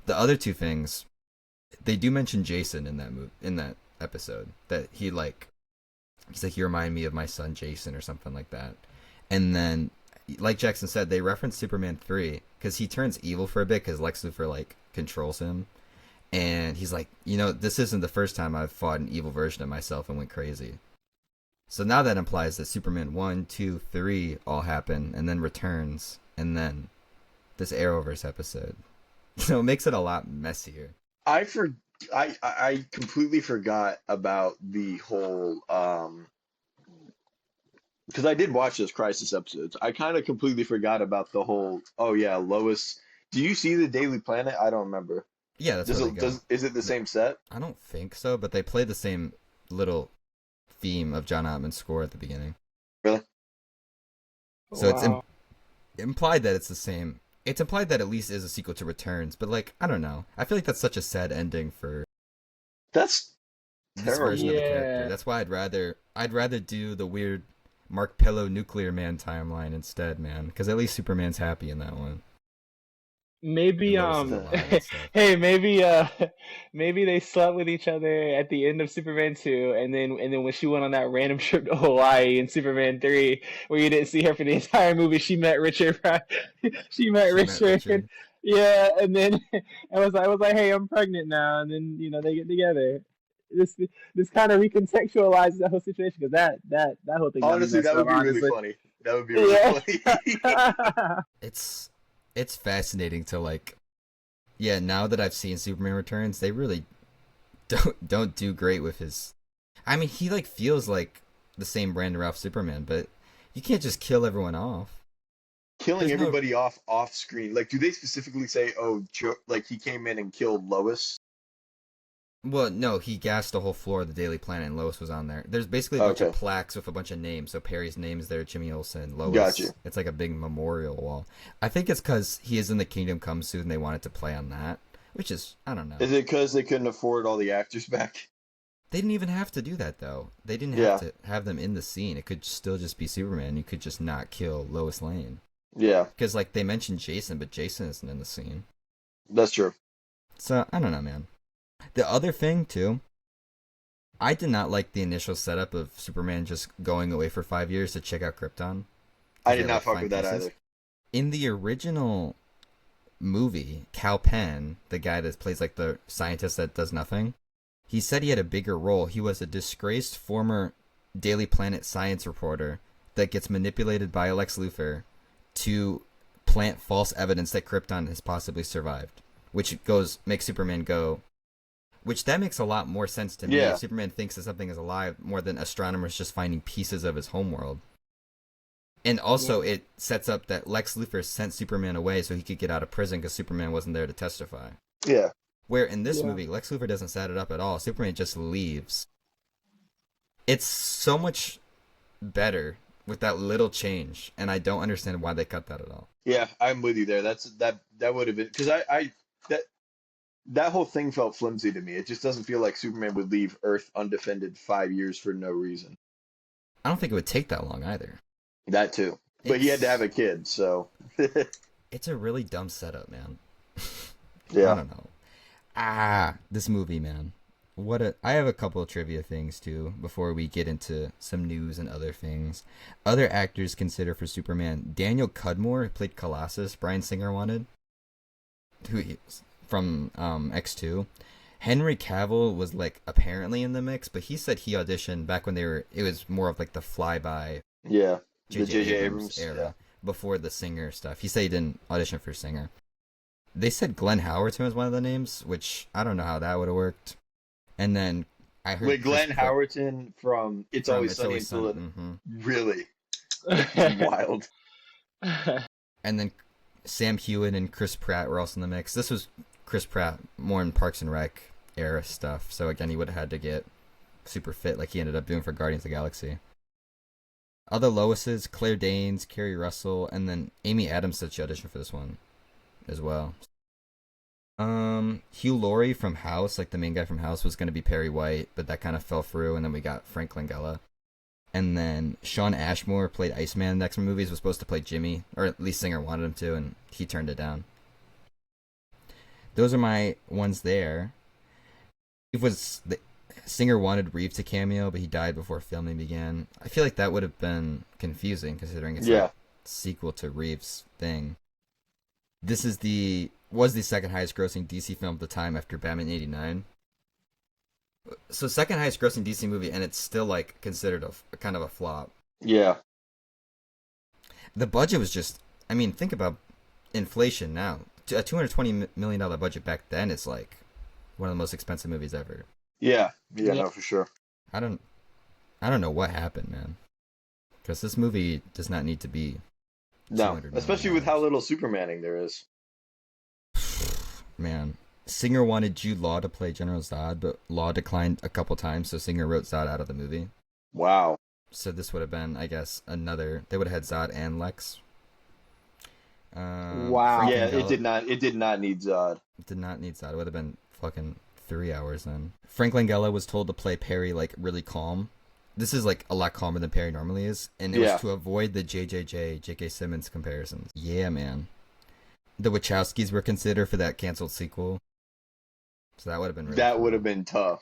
The other two things, they do mention Jason in that episode, that he's like, you remind me of my son Jason or something like that. And then, like Jackson said, they reference Superman 3 because he turns evil for a bit because Lex Luthor like controls him, and he's like, this isn't the first time I've fought an evil version of myself and went crazy. So now that implies that Superman 1, 2, 3 all happen, and then Returns, and then this Arrowverse episode. So it makes it a lot messier. I completely forgot about the whole because I did watch those Crisis episodes. I kind of completely forgot about the whole, oh yeah, Lois. Do you see the Daily Planet? I don't remember. Yeah, that's where they go. Is it the same set? I don't think so, but they play the same little theme of John Ottman's score at the beginning. Really? So it's Wow. implied that it's the same. It's implied that at least is a sequel to Returns, but like I don't know. I feel like that's such a sad ending for That's this version of terrible. the character. Yeah. That's why I'd rather do the weird Mark Pillow Nuclear Man timeline instead, man. Because at least Superman's happy in that one. Maybe And Lois is alive and stuff. hey, maybe they slept with each other at the end of Superman 2, and then when she went on that random trip to Hawaii in Superman 3, where you didn't see her for the entire movie, she met Richard. She met She met Richard. Richard. Yeah, and then I was like, hey, I'm pregnant now, and then they get together. This kind of recontextualizes the whole situation, because that whole thing got me Honestly, messed that up. would be really Honestly, funny. That would be really funny. yeah. It's fascinating to like. Yeah, now that I've seen Superman Returns, they really don't do great with his. I mean, he like feels like the same Brandon Routh Superman, but you can't just kill everyone off. Killing There's no. everybody off screen. Like, do they specifically say, oh, like he came in and killed Lois? Well, no, he gassed the whole floor of the Daily Planet, and Lois was on there. There's basically a bunch of Okay, plaques with a bunch of names. So Perry's name is there, Jimmy Olsen, got you. Lois. It's like a big memorial wall. I think it's because he is in the Kingdom Come suit, and they wanted to play on that, which is I don't know. Is it because they couldn't afford all the actors back? They didn't even have to do that though. They didn't have Yeah, to have them in the scene. It could still just be Superman. You could just not kill Lois Lane yeah, because like they mentioned Jason, but Jason isn't in the scene. that's true. So I don't know, man. The other thing too, I did not like the initial setup of Superman just going away for 5 years to check out Krypton I because did they not like fuck find with that pieces. either. In the original movie, Cal Penn, the guy that plays like the scientist that does nothing, he said he had a bigger role. He was a disgraced former Daily Planet science reporter that gets manipulated by Lex Luthor to plant false evidence that Krypton has possibly survived, which makes Superman go. Which that makes a lot more sense to me if Yeah, Superman thinks that something is alive more than astronomers just finding pieces of his homeworld. And Yeah. also, it sets up that Lex Luthor sent Superman away so he could get out of prison because Superman wasn't there to testify. yeah, Where in this Yeah. movie, Lex Luthor doesn't set it up at all. Superman just leaves. It's so much better with that little change, and I don't understand why they cut that at all. yeah. I'm with you there. That would have been because I that that whole thing felt flimsy to me. It just doesn't feel like Superman would leave Earth undefended 5 years for no reason. I don't think it would take that long either. That too, but he had to have It's a kid, so it's a really dumb setup, man. I yeah. don't know. This movie, man. I have a couple of trivia things too before we get into some news and other things. Other actors considered for Superman: Daniel Cudmore played Colossus. Bryan Singer wanted, from X2. Henry Cavill was like apparently in the mix, but he said he auditioned back when it was more of like the flyby Yeah, the J.J. J.J. Abrams Abrams. Yeah, era before the Singer stuff. He said he didn't audition for Singer. They said Glenn Howerton was one of the names, which I don't know how that would have worked. And then I heard with Glenn Howerton from It's from Always It's Sunny in Always Sunny. Philadelphia. Really wild. And then Sam Hewitt and Chris Pratt were also in the mix. This was Chris Pratt more in Parks and Rec era stuff. So again, he would have had to get super fit like he ended up doing for Guardians of the Galaxy. Other Loises: Claire Danes, Kerry Russell, and then Amy Adams said she auditioned for this one as well. Hugh Laurie from House, like the main guy from House, was going to be Perry White, but that kind of fell through, and then we got Frank Langella. And then Sean Ashmore played Iceman in the X-Men movies, was supposed to play Jimmy, or at least Singer wanted him to, and he turned it down. Those are my ones there. The Singer wanted Reeve to cameo, but he died before filming began. I feel like that would have been confusing, considering it's Yeah, a sequel to Reeve's thing. This was the second highest grossing DC film at the time after Batman '89. So second highest grossing DC movie, and it's still like considered a kind of a flop. yeah, The budget was just, I mean, think about inflation now. A $220 million budget back then is like one of the most expensive movies ever. yeah, Yeah. no, for sure. I don't know what happened, man. Because this movie does not need to be No, 200 especially million with how dollars. little Supermaning there is. Man, Singer wanted Jude Law to play General Zod, but Law declined a couple times, so Singer wrote Zod out of the movie. Wow. So this would have been, I guess, another. They would have had Zod and Lex. Wow. Frank Yeah, Langella it did not need Zod. did not need Zod. It would have been fucking 3 hours then. Frank Langella was told to play Perry like really calm. This is like a lot calmer than Perry normally is, and it Yeah. was to avoid the J.K. Simmons comparisons. Yeah, man. The Wachowskis were considered for that canceled sequel, so that would have been really That cool. would have been tough.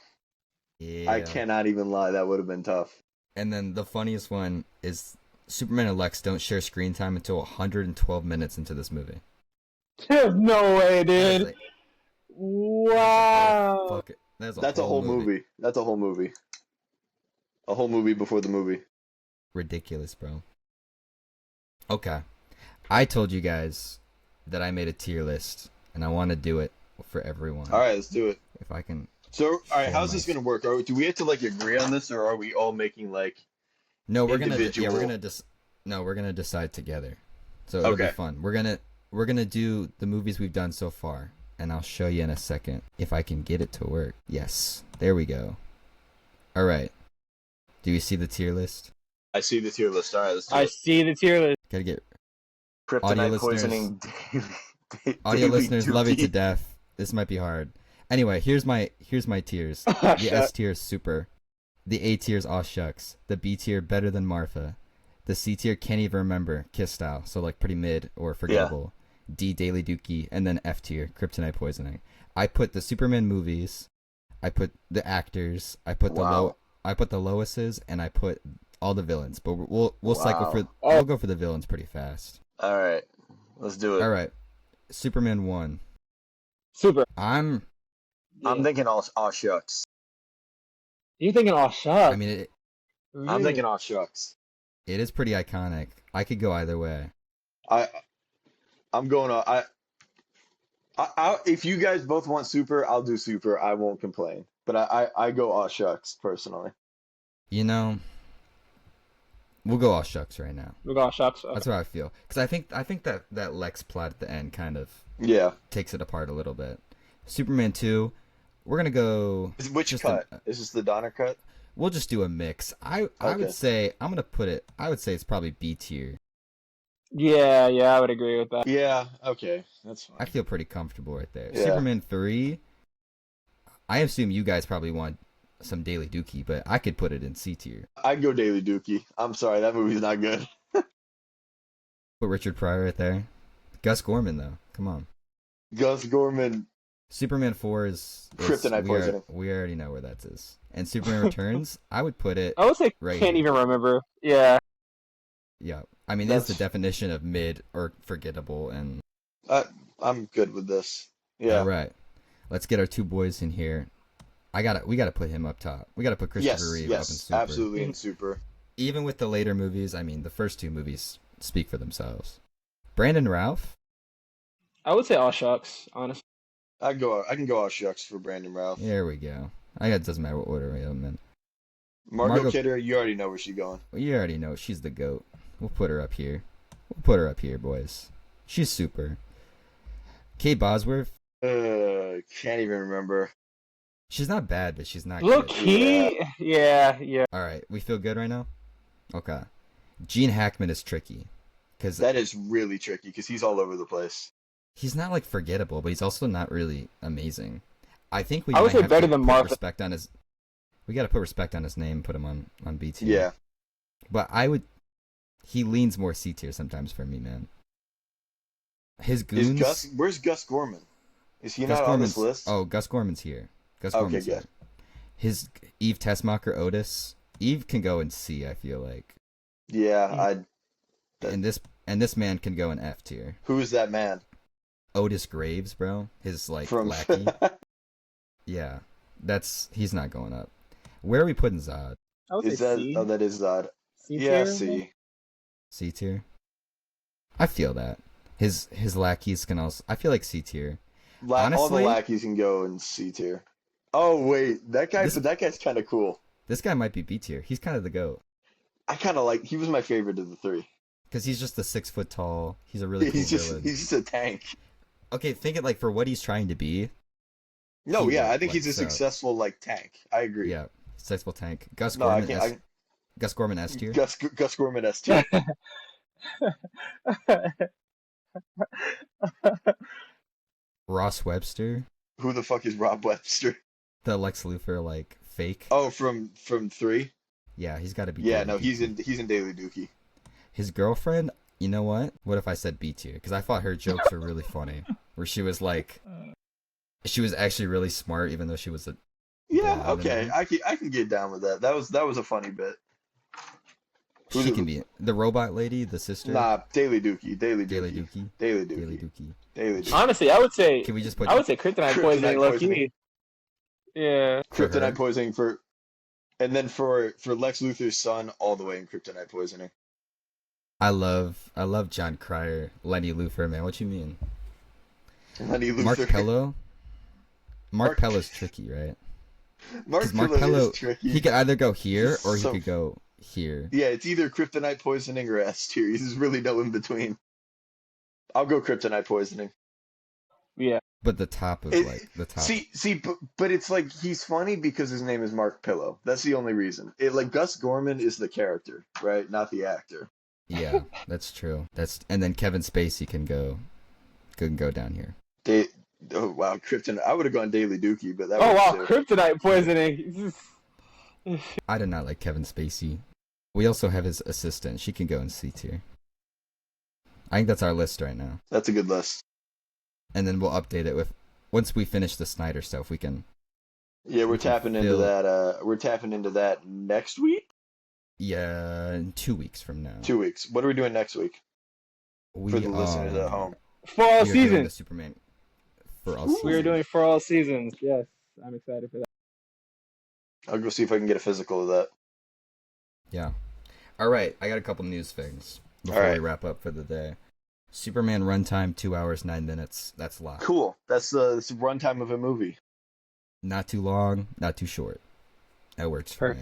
Yeah. I cannot even lie. That would have been tough. And then the funniest one is Superman and Lex don't share screen time until 112 minutes into this movie. There's no way, That is dude. like, Wow. fuck it. That's That's a whole movie. That's a whole movie. A whole movie before the movie. Ridiculous, bro. Okay. I told you guys that I made a tier list, and I want to do it for everyone. All right, let's do it. If I can. So, all right, share how's this my- gonna work? Do we have to like agree on this, or are we all making like? No, we're individual? we're gonna decide together. So it'll be Okay. fun. We're gonna do the movies we've done so far, and I'll show you in a second if I can get it to work. Yes, there we go. All right. Do you see the tier list? I see the tier list. All right, let's do I it. see the tier list. Gotta get Kryptonite audio listeners- poisoning. audio Daily listeners love you to duty. death. This might be hard. Anyway, here's my tiers. The Shut. S tier is super. The A tier is aw shucks. The B tier better than Martha. The C tier can't even remember, Kiss style, so like pretty mid or forgettable. D Daily Dookie, and then F tier, Kryptonite Poisoning. I put the Superman movies, I put the actors, I put Wow. I put the Loises, and I put all the villains. But we'll cycle Wow. for Oh. we'll go for the villains pretty fast. All right, let's do it. All right, Superman 1. Super. I'm I'm thinking all shucks. You thinking all shot? I mean I'm thinking all shucks. it is pretty iconic. I could go either way. I'm going on. If you guys both want super, I'll do super. I won't complain. But I go all shucks personally. You know, we'll go all shucks right now. We're going shots. That's how I feel. Because I think that Lex plot at the end kind of Yeah. takes it apart a little bit. Superman 2, we're gonna go. Which just cut? Is this the Donner cut? We'll just do a mix. I Okay. would say I'm gonna put it. I would say it's probably B tier. Yeah, I would agree with that. Yeah. Okay, that's I fine. feel pretty comfortable right there. Yeah. Superman 3. I assume you guys probably want some Daily Dookie, but I could put it in C tier. I'd go Daily Dookie. I'm sorry, that movie's not good. Put Richard Pryor right there. Gus Gorman though. Come on. Gus Gorman, Superman 4 is Kryptonite poisoning. We already know where that is. And Superman Returns, I would put it. I would say Right can't here. even remember. Yeah. Yeah, I mean that's the That's- definition of mid or forgettable. And I'm good with this. Yeah. all right, let's get our two boys in here. We gotta put him up top. We gotta put Christopher Yes. Reeve up in Yes. super. Absolutely in super. Even with the later movies, I mean the first two movies speak for themselves. Brandon Routh. I would say all shucks, honestly. I can go all shucks for Brandon Routh. There we go. I guess it doesn't matter what order we have them in. Margot Kidder, you already know where she's going. Well, you already know she's the GOAT. We'll put her up here. We'll put her up here, boys. She's super. Kate Bosworth. Can't even remember. She's not bad, but she's not Low good. key, yeah. All right, we feel good right now. Okay. Gene Hackman is tricky because That is really tricky because he's all over the place. he's not like forgettable, but he's also not really amazing. I think we I would might say have better to than put Martha. respect on his. We got to put respect on his name. Put him on B tier. Yeah. But I would. He leans more C tier sometimes for me, man. His goons. Where's Gus Gorman? Is he Gus not on this Gorman's- list? Oh, Gus Gorman's here. Gus Okay, Gorman's good. here. His Eve Tessmacher Otis. Eve can go in C. I feel like, Yeah, and this man can go in F tier. who is that man? Otis Graves, bro. His From lackey. Yeah, he's not going up. Where are we putting Zod? I would Is say that C. that is Zod. C Yeah, tier? C. C tier. I feel that his lackeys can also. I feel like C tier. All the Honestly- lackeys can go in C tier. Oh wait, that guy. This- But that guy's kind of cool. This guy might be B tier. He's kind of the GOAT. I kind of like. He was my favorite of the three. Because he's just a 6 foot tall. He's a really cool villain. He's just a tank. Okay, think it like for what he's trying to be. No, He yeah, worked, I think like, he's a so. successful like tank. I agree. Yeah, successful tank. Gus No, I Gorman. can't. Gus Gorman S tier. Gus Gorman S tier. Ross Webster, Who the fuck is Rob Webster? the Lex Luthor like fake. Oh, from 3. Yeah, he's got to be. Yeah, Daily no, Dookie. he's in Daily Dookie. His girlfriend. You know what? What if I said B tier? Because I thought her jokes were really funny. Where she was like, she was actually really smart, even though she was a. Yeah, blonde okay, and- I can get down with that. That was a funny bit. She can be the robot lady, the sister. Nah, Daily Dookie, Daily Daily Dookie, Dookie. Daily Daily Dookie, Dookie. Daily Dookie. Honestly, I would say Can we just put? kryptonite poisoning, Kryptonite low poisoning. key. Yeah. For her? Kryptonite poisoning for, and then for Lex Luthor's son, all the way in Kryptonite poisoning. I love John Cryer, Lenny Luthor, man. What you mean? Lenny Luthor. Mark Pello. Mark Mark- Pello's tricky, right? Mark Because Mark Pello Pello, is tricky. he could either go here or he So- could go here. Yeah, it's either Kryptonite poisoning or S tier. There's really no in between. I'll go Kryptonite poisoning. Yeah. But the top of It- like the top. See, but it's like he's funny because his name is Mark Pillow. That's the only reason. It like Gus Gorman is the character, right? Not the actor. Yeah, that's true. And then Kevin Spacey can go down here. Oh wow, Kryptonite. I would have gone Daily Dookie, but that Oh was wow, kryptonite poisoning. I did not like Kevin Spacey. We also have his assistant. She can go in C tier. I think that's our list right now. that's a good list. And then we'll update it with once we finish the Snyder stuff. We can. Yeah, we're We can tapping into fill- that. We're tapping into that next week. Yeah, in 2 weeks from now. 2 weeks. What are we doing next week We for the listeners are- at home? For all we are doing the seasons. Superman for all Ooh. seasons. We are doing for all seasons. Yes, I'm excited for that. I'll go see if I can get a physical of that. Yeah. All right, I got a couple news things before All right. we wrap up for the day. Superman runtime 2 hours 9 minutes. That's a lot. Cool. That's the runtime of a movie. Not too long, not too short. That works for me.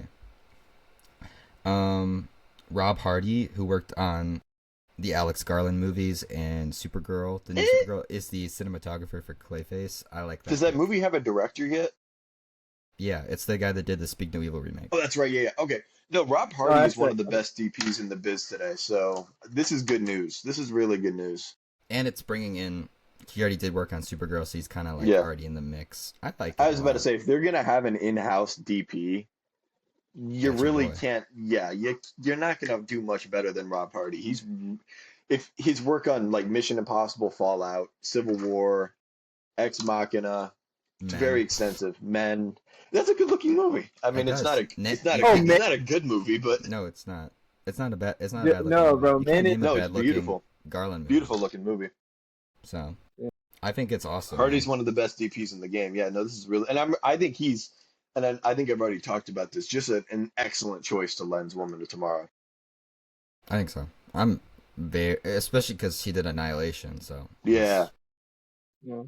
Rob Hardy, who worked on the Alex Garland movies and Supergirl, the new Supergirl, is the cinematographer for Clayface. I like that. Does that pick. movie have a director yet? Yeah, it's the guy that did the Speak No Evil remake. Oh, that's right. Yeah, yeah. Okay. No, Rob Hardy that's is one right. of the best DPs in the biz today. So this is good news. This is really good news. And it's bringing in. He already did work on Supergirl, so he's kind of like Yeah. already in the mix. I like. I it was a about to lot. say, if they're gonna have an in-house DP, you That's your really boy. can't. Yeah, you're not gonna do much better than Rob Hardy. If his work on like Mission Impossible, Fallout, Civil War, Ex Machina, it's Man. very extensive. Men, that's a good-looking movie. I mean, It it's does. not a, Ne- it's not Oh, a, man. it's not a good movie, but No, it's not. It's not a bad. It's not Yeah, a bad. no, looking bro, movie. You can't man, name a no, it's bad-looking beautiful. Garland movie. Beautiful looking movie. So, Yeah. I think it's awesome. Hardy's man. one of the best DPs in the game. Yeah, no, this is really, and I think he's, and I think I've already talked about this. Just an excellent choice to lens Woman of Tomorrow. I think so. I'm very, especially because he did Annihilation. So Yeah. Yeah.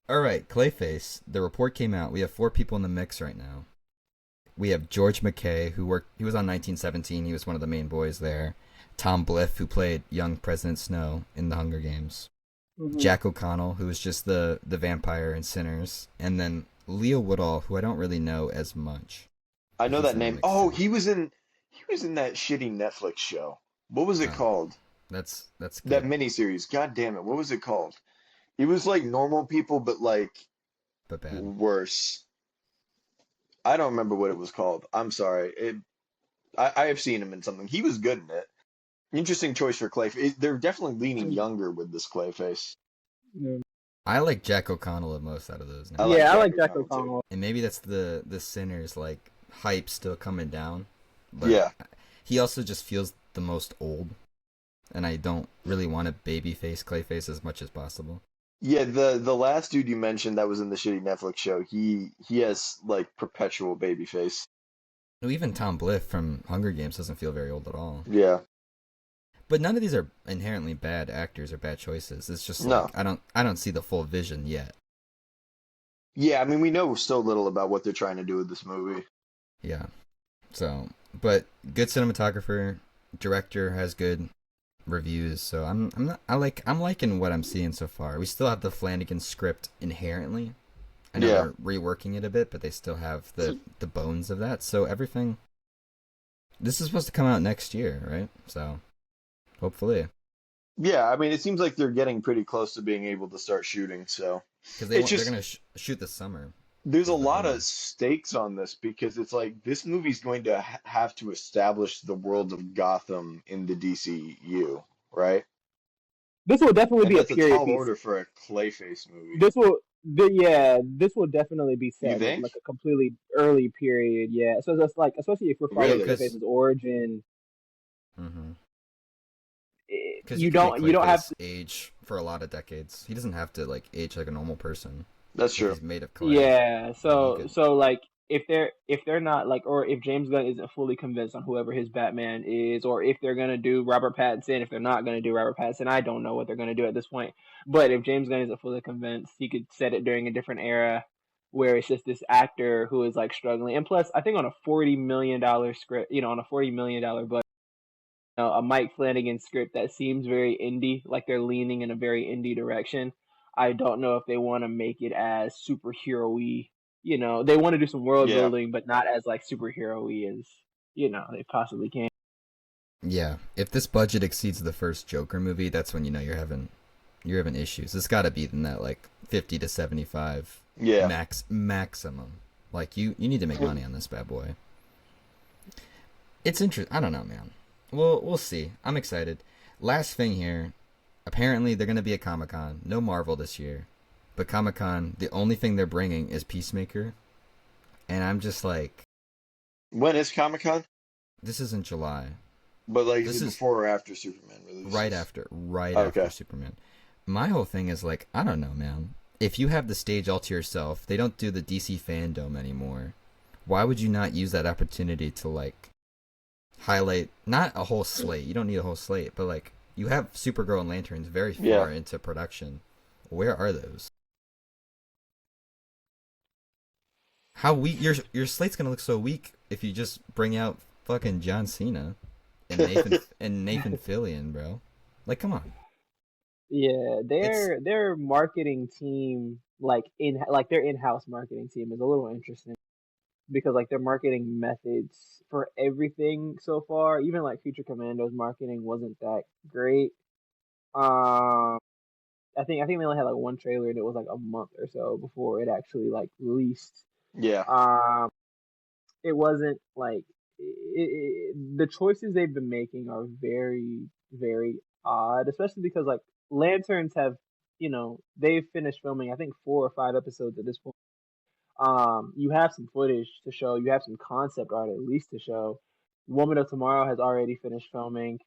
All right, Clayface. The report came out. We have 4 people in the mix right now. We have George McKay, who worked. He was on 1917. He was one of the main boys there. Tom Bliff, who played young President Snow in the Hunger Games. Mhm. Jack O'Connell, who was just the vampire in Sinners, and then Leo Woodall, who I don't really know as much. I know He's that in the name. mix, Oh, too. he was in that shitty Netflix show. What was it Oh. called? That's good. That miniseries. God damn it. What was it called? It was like normal people, but like but bad. worse. I don't remember what it was called. I'm sorry. I have seen him in something. He was good in it. Interesting choice for Clayface. They're definitely leaning younger with this Clayface. Yeah. I like Jack O'Connell the most out of those. I Now. like Yeah, I Jack like Jack O'Connell, too. O'Connell. And maybe that's the Sinners like hype still coming down. But Yeah. he also just feels the most old, and I don't really want to babyface Clayface as much as possible. Yeah, the last dude you mentioned that was in the shitty Netflix show, he has like perpetual baby face. No, even Tom Bliff from Hunger Games doesn't feel very old at all. Yeah. But none of these are inherently bad actors or bad choices. It's just No. like I don't see the full vision yet. Yeah, I mean we know so little about what they're trying to do with this movie. Yeah. So But good cinematographer, director has good reviews, so I'm liking what I'm seeing so far. We still have the Flanagan script inherently. I know Yeah. they're reworking it a bit, but they still have So, the bones of that. So everything. This is supposed to come out next year, right? So hopefully, yeah, I mean, it seems like they're getting pretty close to being able to start shooting. So because it's they're just gonna shoot this summer, there's a is the lot of rumor. stakes on this because it's like this movie's going to have to establish the world of Gotham in the DCU, right? This will definitely And be a that's a period tall piece. order for a Clayface movie. This will, yeah, this will definitely be You set in think? like a completely early period. Yeah, so that's like, especially if we're Yeah, following Really? because Clayface's origin, mm-hmm. Because you you can make don't have Clayface age for a lot of decades. He doesn't have to like age like a normal person That's if true. he's made of clay. Yeah, Like you so could, so like if they're not like, or if James Gunn isn't fully convinced on whoever his Batman is, or if they're gonna do Robert Pattinson, if they're not gonna do Robert Pattinson, I don't know what they're gonna do at this point. But if James Gunn isn't fully convinced, he could set it during a different era where it's just this actor who is like struggling. And plus, I think on a $40 million script, on a $40 million budget, a Mike Flanagan script that seems very indie, like they're leaning in a very indie direction. I don't know if they want to make it as superhero-y. They want to do some world Yeah. building, but not as like superhero-y as they possibly can. yeah. If this budget exceeds the first Joker movie, that's when you know you're having issues. It's got to be in that like 50 to 75 Yeah. maximum. Like you need to make money on this bad boy. It's interesting. I don't know, man. We'll see. I'm excited. Last thing here. Apparently, they're gonna be at Comic Con. No Marvel this year, but Comic Con. The only thing they're bringing is Peacemaker, and I'm just like, When is Comic-Con? this is in July. But like, is This it is before or after Superman releases? right after Okay. Superman. My whole thing is like, I don't know, man. If you have the stage all to yourself, they don't do the DC fandom anymore. Why would you not use that opportunity to like highlight not a whole slate? You don't need a whole slate, but like you have Supergirl and Lanterns very Yeah. far into production. Where are those? How weak your slate's gonna look so weak if you just bring out fucking John Cena and Nathan Fillion, bro. Like, come on. Yeah, It's their marketing team, like their in-house marketing team, is a little interesting because like their marketing methods for everything so far, even like Future Commando's marketing wasn't that great. Um, I think they only had like one trailer and it was like a month or so before it actually like released. Yeah. Um, it wasn't like the choices they've been making are very very odd, especially because like Lanterns have they've finished filming I think 4 or 5 episodes at this point. You have some footage to show, you have some concept art at least to show. Woman of Tomorrow has already finished filming.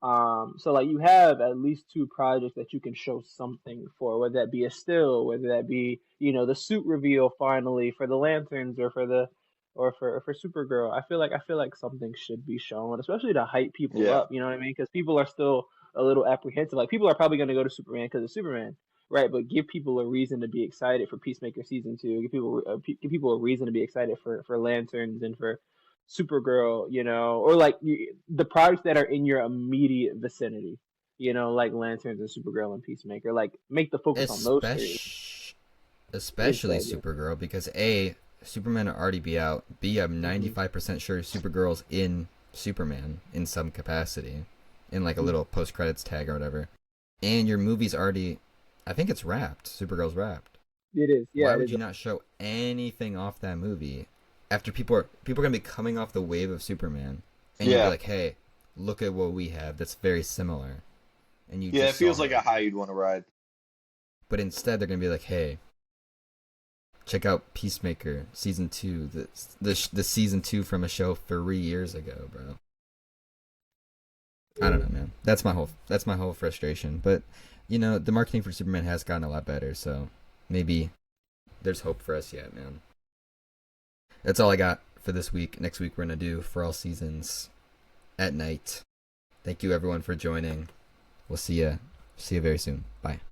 So like you have at least two projects that you can show something for, whether that be a still, whether that be, the suit reveal finally for the Lanterns or for Supergirl. I feel like something should be shown, especially to hype people Yeah. up, you know what I mean? Because people are still a little apprehensive. Like people are probably gonna go to Superman because of Superman, right? But give people a reason to be excited for Peacemaker season two. Give people a reason to be excited for Lanterns and for Supergirl, or like the projects that are in your immediate vicinity, like Lanterns and Supergirl and Peacemaker. Like make the focus on those three especially especially instead. Yeah. Supergirl because A, Superman will already be out. B, I'm Hmm. 95% sure Supergirl's in Superman in some capacity, in like a little post credits tag or whatever. And your movie's already, I think it's wrapped. Supergirl's wrapped. It is. Yeah, Why it would is. you not show anything off that movie after people are gonna be coming off the wave of Superman, and you'd be Yeah. like, hey, look at what we have that's very similar, and you Yeah. It just feels saw like a it. high you'd want to ride. But instead, they're gonna be like, hey, check out Peacemaker season two, the season two from a show 3 years ago, bro. I don't know, man. That's my whole frustration. But the marketing for Superman has gotten a lot better, so maybe there's hope for us yet, man. That's all I got for this week. Next week we're gonna do For All Seasons at night. Thank you everyone for joining. We'll see you very soon. Bye.